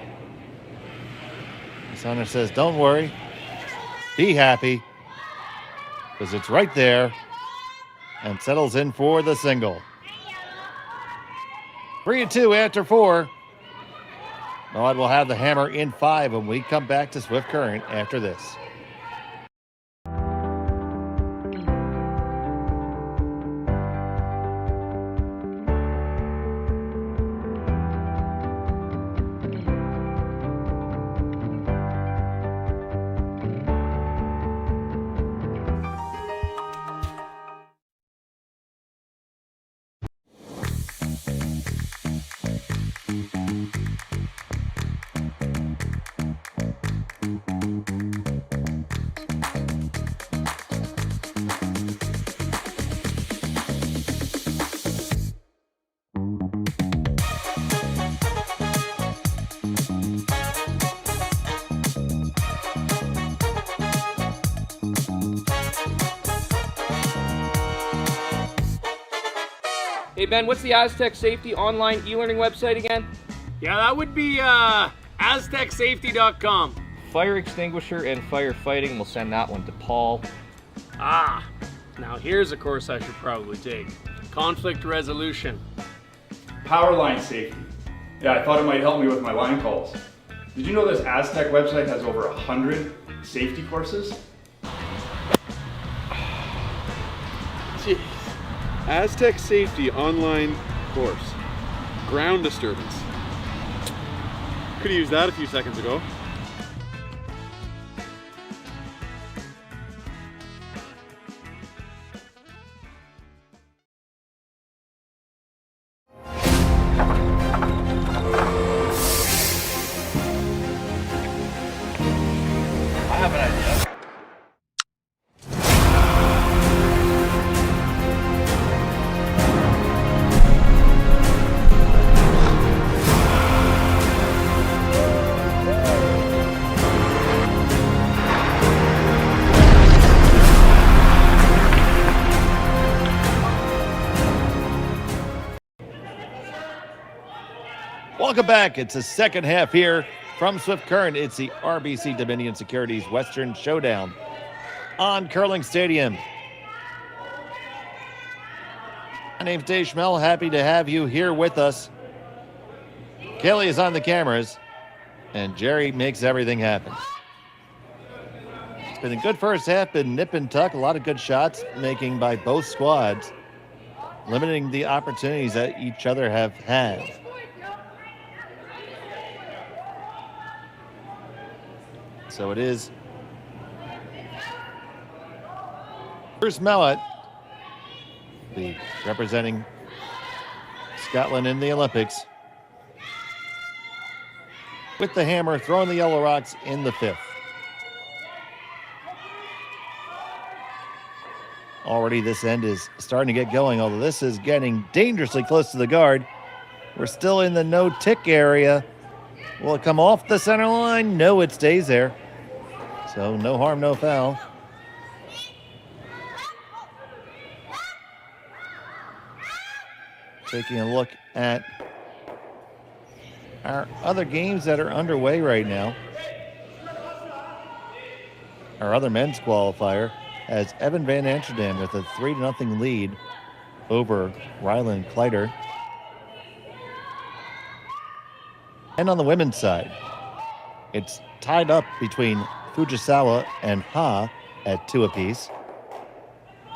Speaker 7: Asana says, don't worry. Be happy. Because it's right there. And settles in for the single. 3-2 after 4. Mouat will have the hammer in 5 when we come back to Swift Current after this.
Speaker 11: Hey Ben, what's the Aztec Safety online e-learning website again?
Speaker 12: Yeah, that would be aztecsafety.com.
Speaker 11: Fire extinguisher and firefighting, we'll send that one to Paul.
Speaker 12: Ah, now here's a course I should probably take. Conflict resolution.
Speaker 6: Power line safety. Yeah, I thought it might help me with my line calls. Did you know this Aztec website has over 100 safety courses?
Speaker 5: Jeez. Aztec Safety online course. Ground disturbance. Could have used that a few seconds ago.
Speaker 7: Welcome back. It's the second half here from Swift Current. It's the RBC Dominion Securities Western Showdown on Curling Stadium. My name's Dave Schmel. Happy to have you here with us. Kelly is on the cameras, and Jerry makes everything happen. It's been a good first half, been nip and tuck, a lot of good shots making by both squads, limiting the opportunities that each other have had. So it is Bruce Mouat, representing Scotland in the Olympics, with the hammer, throwing the yellow rocks in the fifth. Already this end is starting to get going, although this is getting dangerously close to the guard. We're still in the no-tick area. Will it come off the center line? No, it stays there. So no harm, no foul. Taking a look at our other games that are underway right now. Our other men's qualifier has Evan Van Amsterdam with a 3-0 lead over Ryland Kleider. And on the women's side, it's tied up between Fujisawa and Ha at 2 apiece.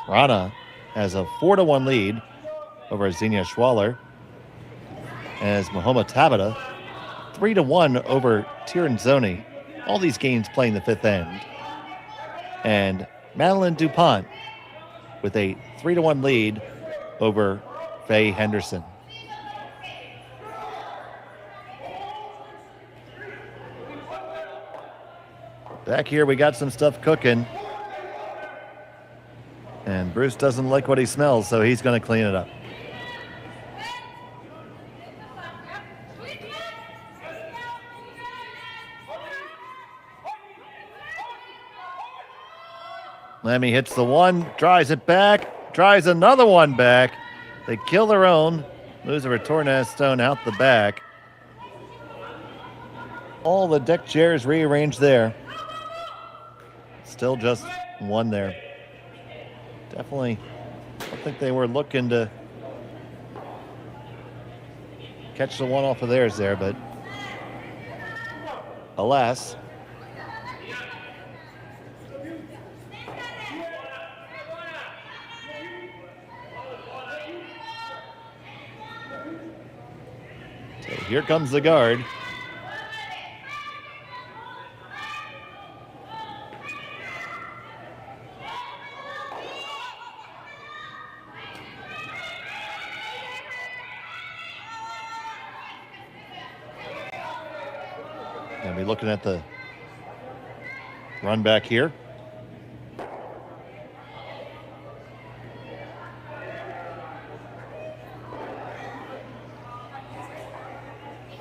Speaker 7: Rana has a 4-1 lead over Xenia Schwaller, as Mahoma Tabata 3-1 over Tiranzoni. All these games playing the fifth end. And Madeline DuPont with a 3-1 lead over Faye Henderson. Back here, we got some stuff cooking. And Bruce doesn't like what he smells, so he's going to clean it up. Lemmy hits the one, drives it back, drives another one back. They kill their own, lose a Retornaz stone out the back. All the deck chairs rearranged there. Still just one there. Definitely, I don't think they were looking to catch the one off of theirs there, but alas. So here comes the guard. And we're looking at the run back here.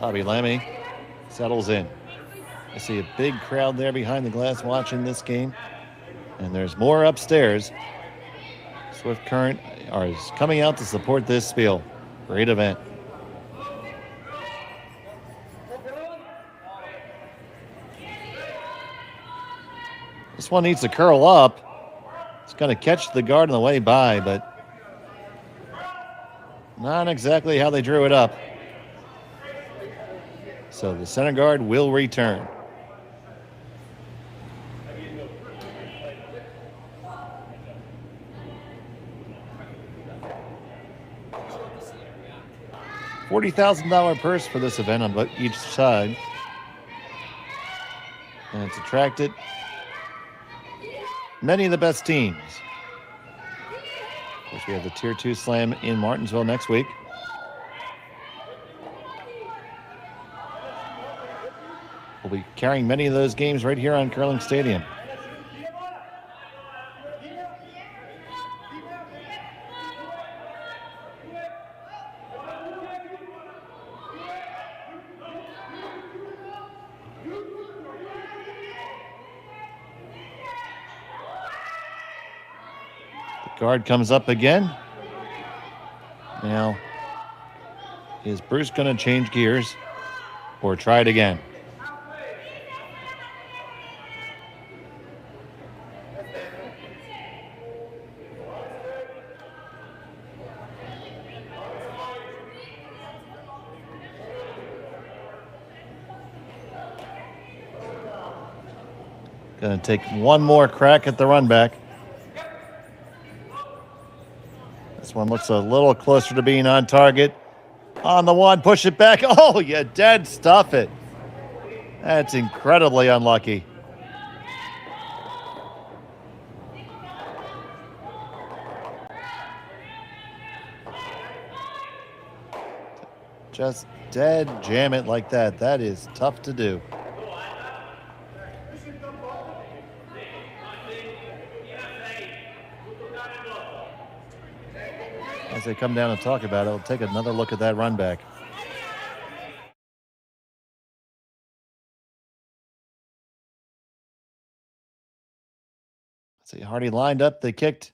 Speaker 7: Bobby Lammy settles in. I see a big crowd there behind the glass watching this game. And there's more upstairs. Swift Current is coming out to support this spiel. Great event. This one needs to curl up. It's going to catch the guard on the way by, but not exactly how they drew it up. So the center guard will return. $40,000 purse for this event on each side. And it's attracted many of the best teams. Of course, we have the Tier 2 Slam in Martinsville next week. We'll be carrying many of those games right here on Curling Stadium. The guard comes up again. Now, is Bruce going to change gears? or try it again. Going to take one more crack at the run back. This one looks a little closer to being on target. On the one, push it back. Oh, you dead stuff it. That's incredibly unlucky. Just dead jam it like that. That is tough to do. As they come down and talk about it, we'll take another look at that run back. See, Hardy lined up, they kicked.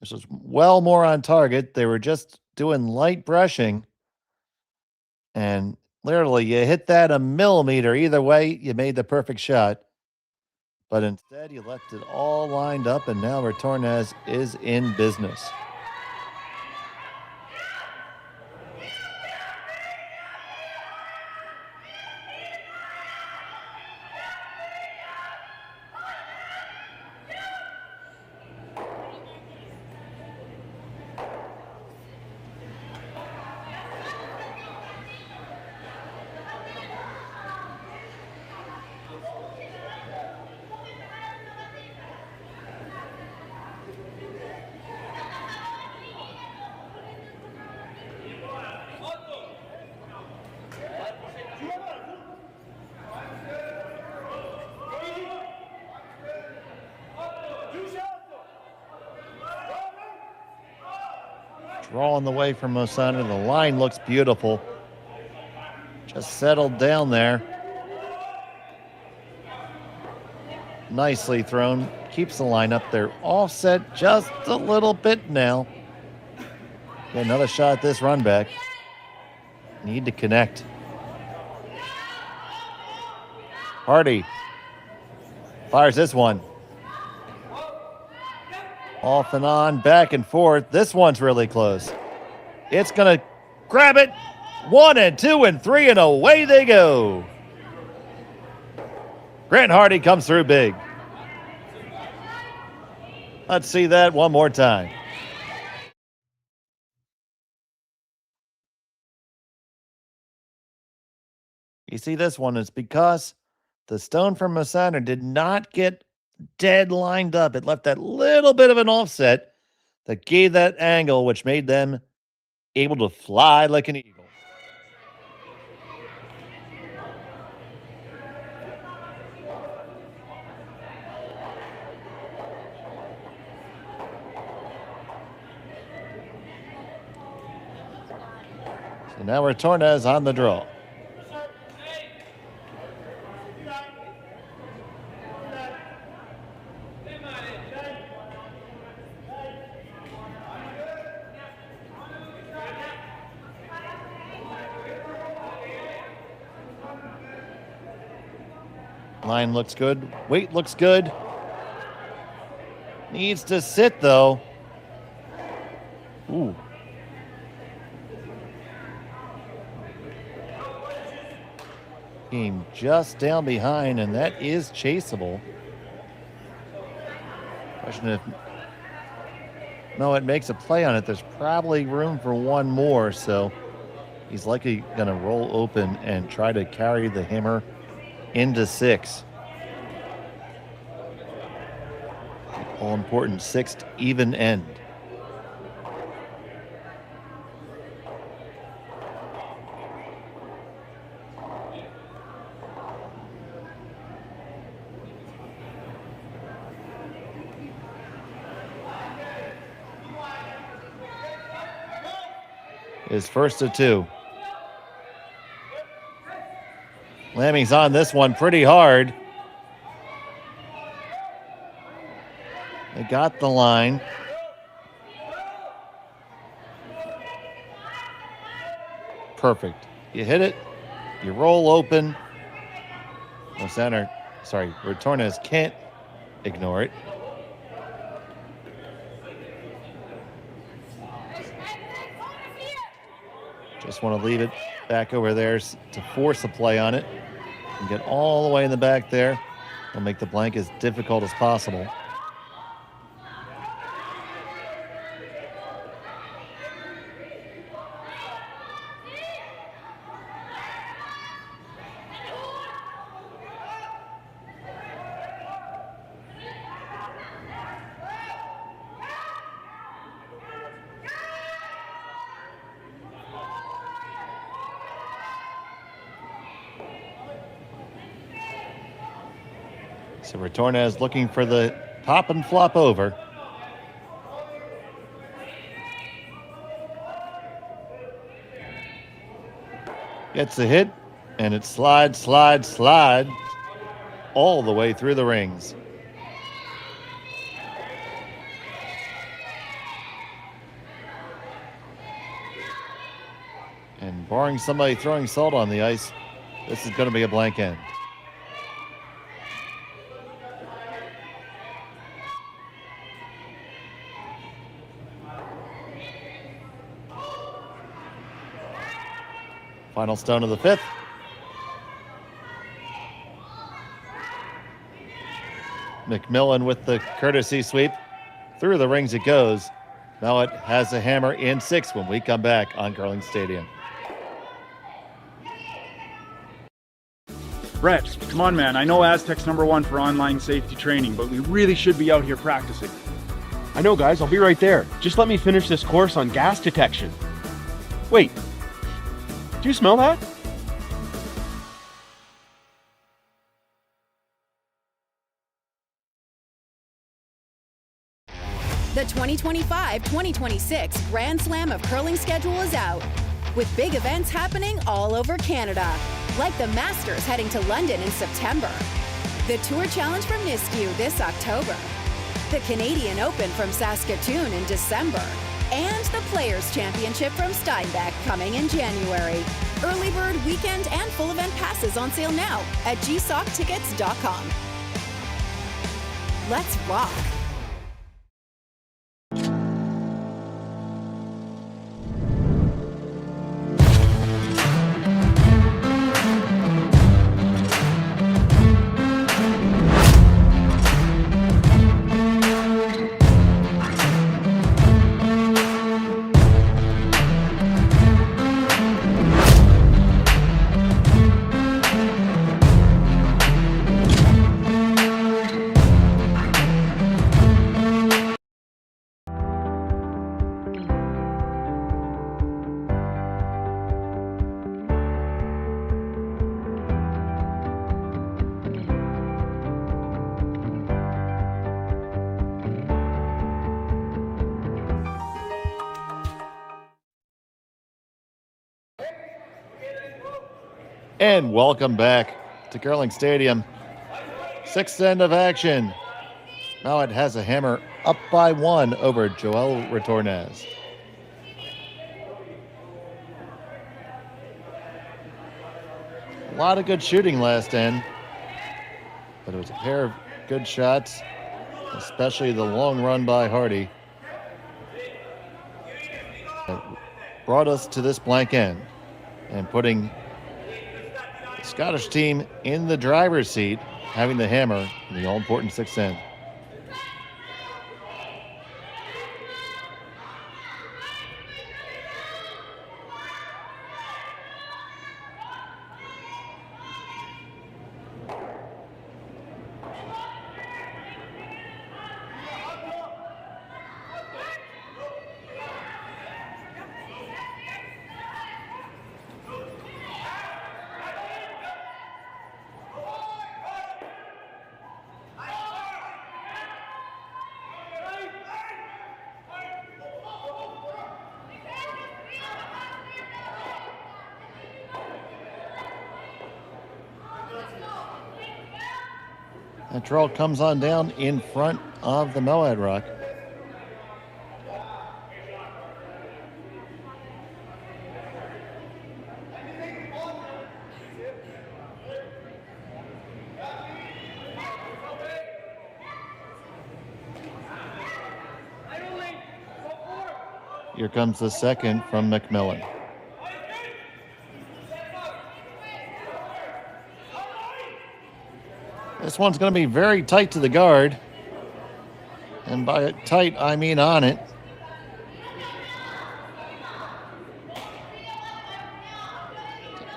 Speaker 7: This was well more on target. They were just doing light brushing. And literally, you hit that a millimeter. Either way, you made the perfect shot. But instead, you left it all lined up, and now Retornaz is in business. Drawing the way from Osana. The line looks beautiful. Just settled down there. Nicely thrown. Keeps the line up there. Offset just a little bit now. Get another shot at this run back. Need to connect. Hardy fires this one. Off and on, back and forth. This one's really close. It's going to grab it. 1 and 2 and 3, and away they go. Grant Hardy comes through big. Let's see that one more time. You see this one, it's because the stone from Masana did not get dead lined up. It left that little bit of an offset that gave that angle, which made them able to fly like an eagle. So now Retornaz on the draw. Line looks good. Weight looks good. Needs to sit, though. Ooh. Came just down behind, and that is chaseable. Question if Mouat makes a play on it, there's probably room for one more, so he's likely going to roll open and try to carry the hammer into 6. All important 6th even end. His first of 2. Lammy's on this one pretty hard. They got the line. Perfect. You hit it, You roll open. No center. Sorry, Retornaz can't ignore it. Just want to leave it back over there to force a play on it and get all the way in the back there. We'll make the blank as difficult as possible. So Retornaz looking for the pop and flop over. Gets a hit, and it slides all the way through the rings. And barring somebody throwing salt on the ice, this is going to be a blank end. Final stone of the fifth. McMillan with the courtesy sweep. Through the rings it goes. Mouat has a hammer in 6 when we come back on Curling Stadium.
Speaker 13: Brett, come on, man. I know Aztec's #1 for online safety training, but we really should be out here practicing.
Speaker 4: I know, guys. I'll be right there. Just let me finish this course on gas detection. Wait. Do you smell that?
Speaker 8: The 2025-2026 Grand Slam of Curling schedule is out, with big events happening all over Canada, like the Masters heading to London in September, the Tour Challenge from Nisku this October, the Canadian Open from Saskatchewan in December, and the Players' Championship from Steinbach coming in January. Early bird weekend and full event passes on sale now at gsoctickets.com. Let's rock.
Speaker 7: And welcome back to Curling Stadium. 6th end of action. Mouat has a hammer up by 1 over Joel Retornaz. A lot of good shooting last end, but it was a pair of good shots, especially the long run by Hardy, that brought us to this blank end and putting the Scottish team in the driver's seat, having the hammer in the all-important 6th end. That draw comes on down in front of the Mouat rock. Here comes the second from McMillan. This one's going to be very tight to the guard. And by tight, I mean on it.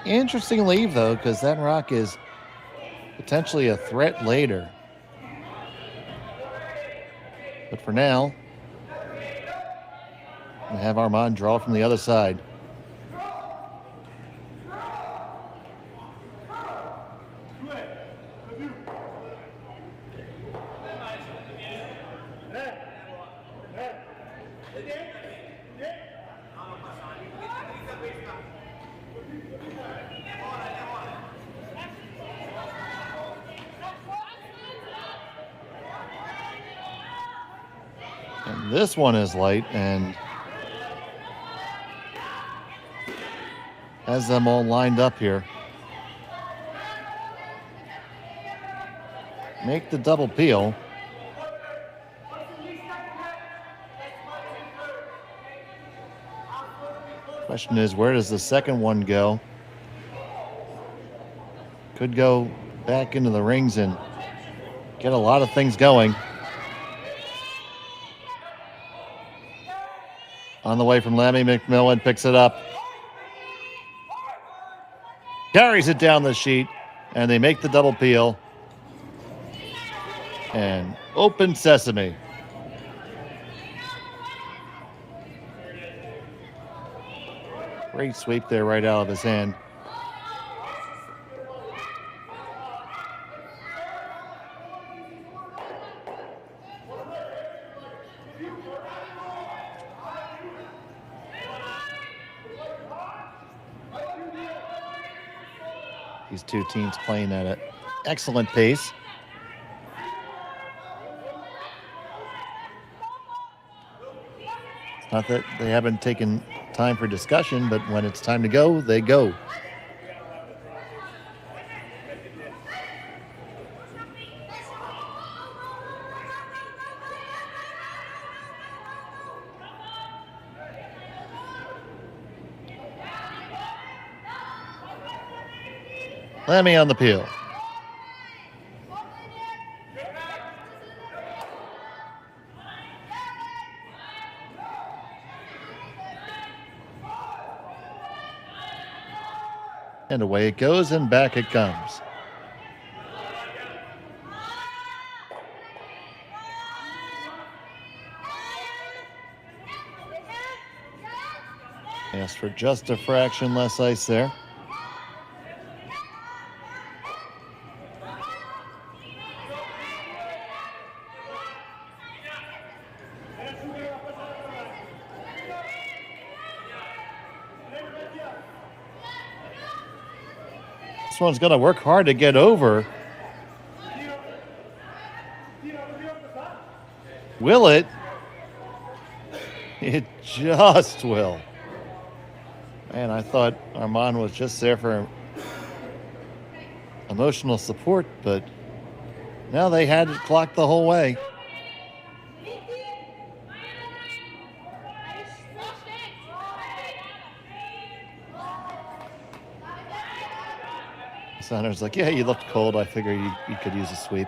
Speaker 7: Interesting leave, though, because that rock is potentially a threat later. But for now, we have Armand draw from the other side. And this one is light and has them all lined up here. Make the double peel. Question is, where does the second one go? Could go back into the rings and get a lot of things going. On the way from Lammy, McMillan picks it up. Carries it down the sheet, and they make the double peel. And open sesame. Great sweep there right out of his hand. These two teams playing at an excellent pace. It's not that they haven't taken time for discussion, but when it's time to go, they go. Lammy on the peel. And away it goes, and back it comes. Asked for just a fraction less ice there. This one's going to work hard to get over. Will it? It just will. Man, I thought Armand was just there for emotional support, but now they had it clocked the whole way. Sanders like, yeah, you looked cold. I figure you could use a sweep.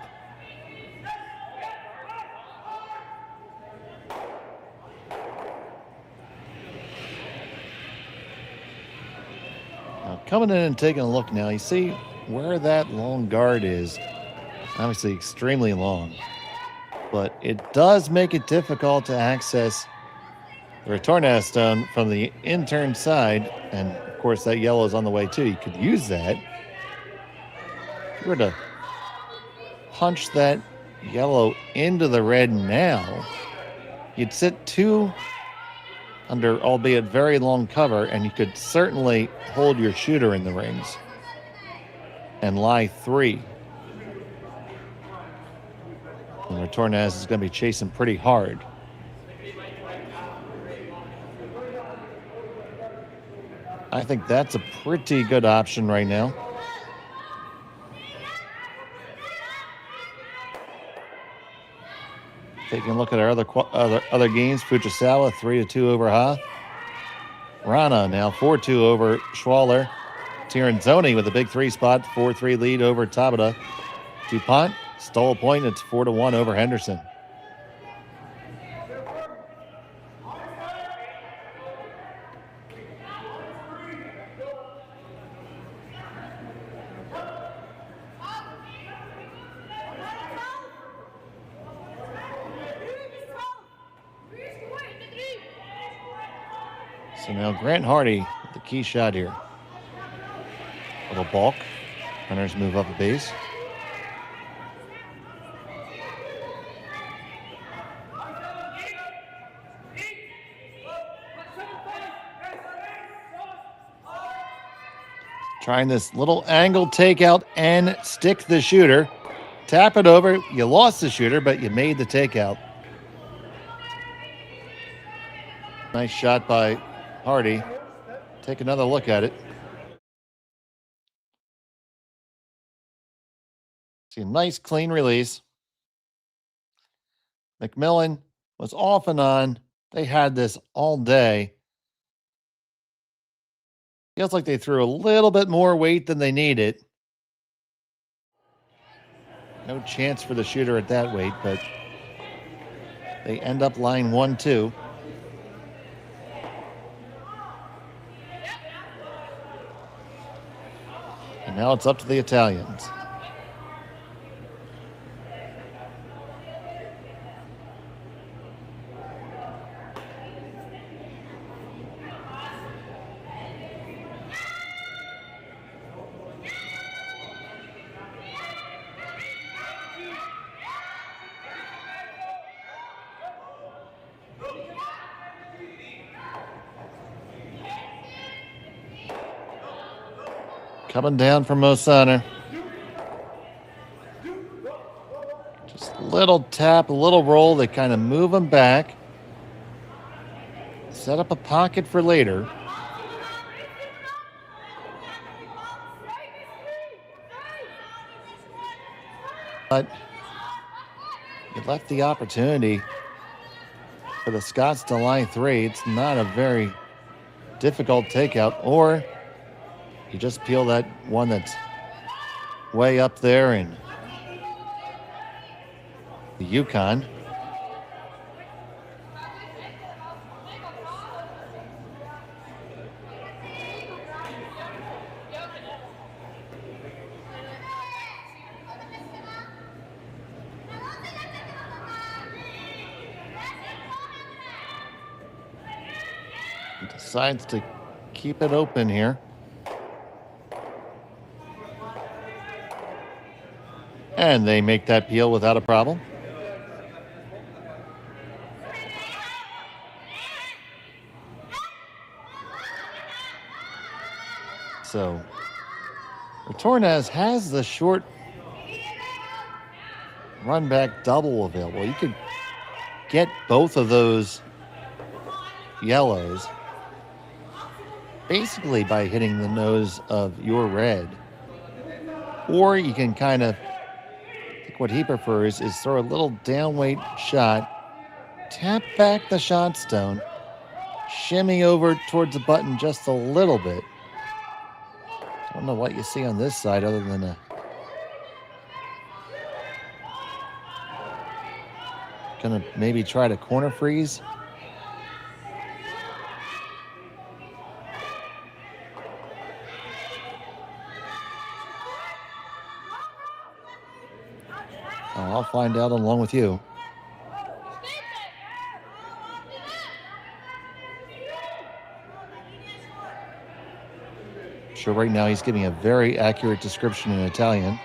Speaker 7: Now, coming in and taking a look now, you see where that long guard is. Obviously extremely long. But it does make it difficult to access the Retornaz stone from the intern side. And, of course, that yellow is on the way, too. You could use that. If you were to punch that yellow into the red now, you'd sit 2 under, albeit very long cover, and you could certainly hold your shooter in the rings and lie 3. And Retornaz is going to be chasing pretty hard. I think that's a pretty good option right now. Taking a look at our other games, Fujisawa 3-2 over Ha. Rana now 4-2 over Schwaller. Tiranzoni with a big 3-spot, 4-3 lead over Tabata. DuPont stole a point. It's 4-1 over Henderson. So now Grant Hardy with the key shot here. Little balk. Runners move up a base. Trying this little angle takeout and stick the shooter. Tap it over. You lost the shooter, but you made the takeout. Nice shot by Hardy. Take another look at it. See a nice clean release. McMillan was off and on. They had this all day. Feels like they threw a little bit more weight than they needed. No chance for the shooter at that weight, but they end up line 1-2. And now it's up to the Italians. Coming down from Osana. Just a little tap, a little roll. They kind of move them back. Set up a pocket for later. But you left the opportunity for the Scots to line 3. It's not a very difficult takeout, or you just peel that one that's way up there in the Yukon. Decides to keep it open here. And they make that peel without a problem. So Retornaz has the short run back double available. You could get both of those yellows basically by hitting the nose of your red. Or you can kind of, what he prefers is throw a little downweight shot, tap back the shot stone, shimmy over towards the button just a little bit. I don't know what you see on this side other than a gonna maybe try to corner freeze. I'll find out along with you. Sure, right now he's giving a very accurate description in Italian.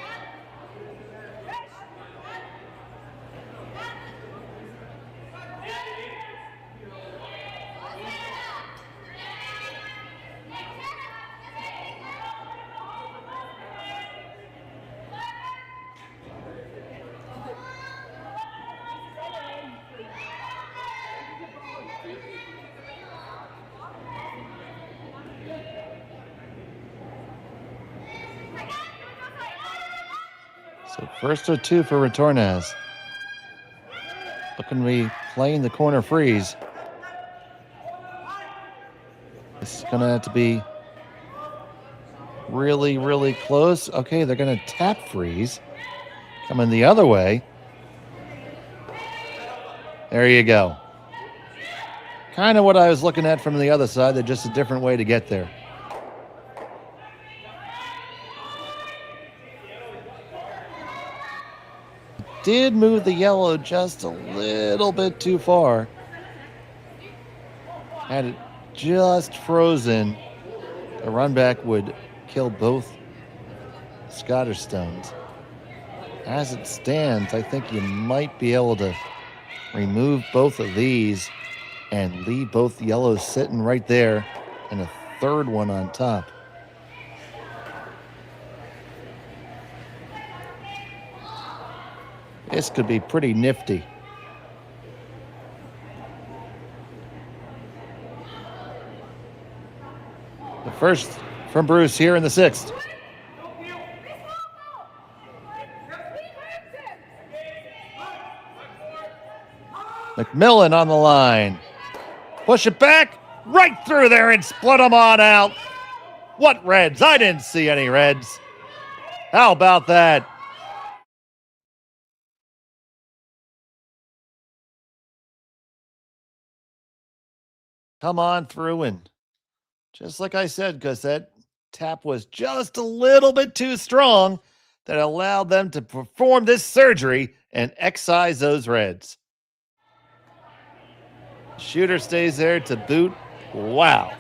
Speaker 7: So first or two for Retornaz. A looking to be playing the corner freeze. This is going to have to be really, really close. Okay, they're going to tap freeze. Coming the other way. There you go. Kind of what I was looking at from the other side. They're just a different way to get there. Did move the yellow just a little bit too far. Had it just frozen, the run back would kill both Scottish stones. As it stands, I think you might be able to remove both of these and leave both yellows sitting right there and a third one on top. This could be pretty nifty. The first from Bruce here in the 6th. McMillan on the line. Push it back, right through there and split them on out. What reds? I didn't see any reds. How about that? Come on through, and just like I said, because that tap was just a little bit too strong, that allowed them to perform this surgery and excise those reds. Shooter stays there to boot. Wow.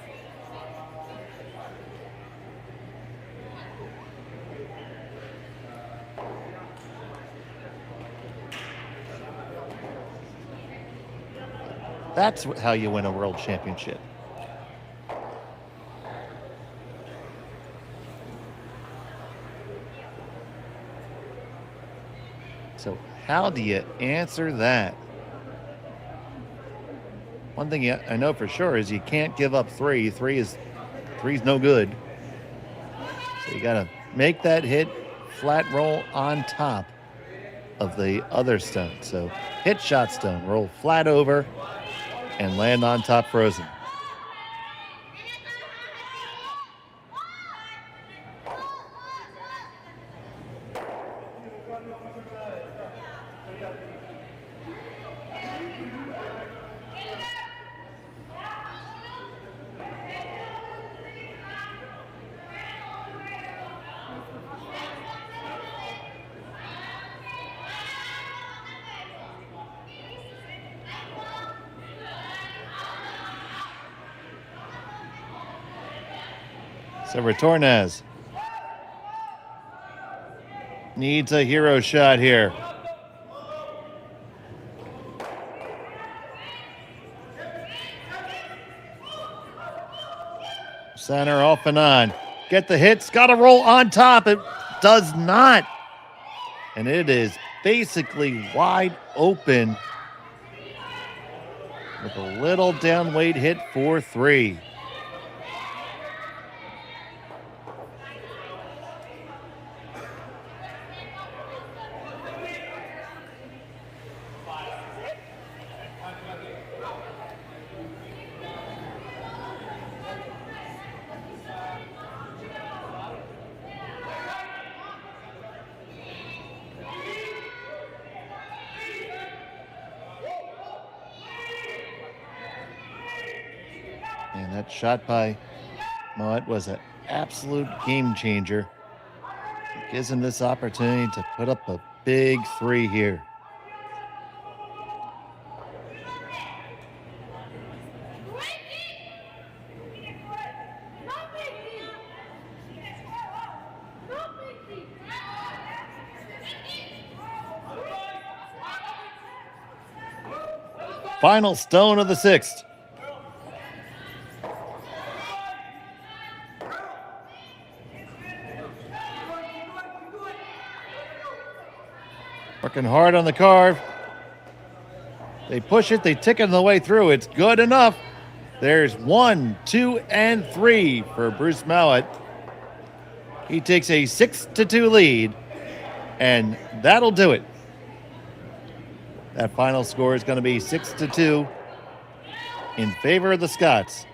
Speaker 7: That's how you win a world championship. So how do you answer that? One thing I know for sure is you can't give up three. Three's no good. So you got to make that hit, flat roll on top of the other stone. So hit shot stone, roll flat over, and land on top frozen. So Retornaz needs a hero shot here. Center off and on. Get the hits, got to roll on top. It does not. And it is basically wide open with a little down weight hit for 3. And that shot by Mouat was an absolute game changer. It gives him this opportunity to put up a big 3 here. Final stone of the 6th. Working hard on the carve. They push it, they tick it on the way through. It's good enough. There's 1, 2, and 3 for Bruce Mouat. He takes a 6-2 lead, and that'll do it. That final score is going to be 6-2 in favor of the Scots.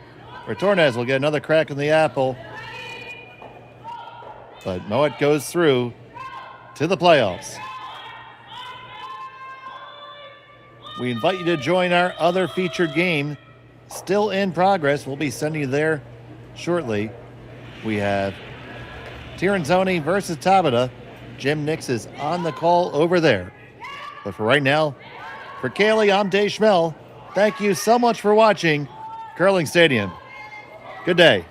Speaker 7: Retornaz will get another crack in the apple, but Mouat goes through to the playoffs. We invite you to join our other featured game, still in progress. We'll be sending you there shortly. We have Tiranzoni versus Tabata. Jim Nix is on the call over there. But for right now, for Kaylee, I'm Dave Schmel. Thank you so much for watching Curling Stadium. Good day.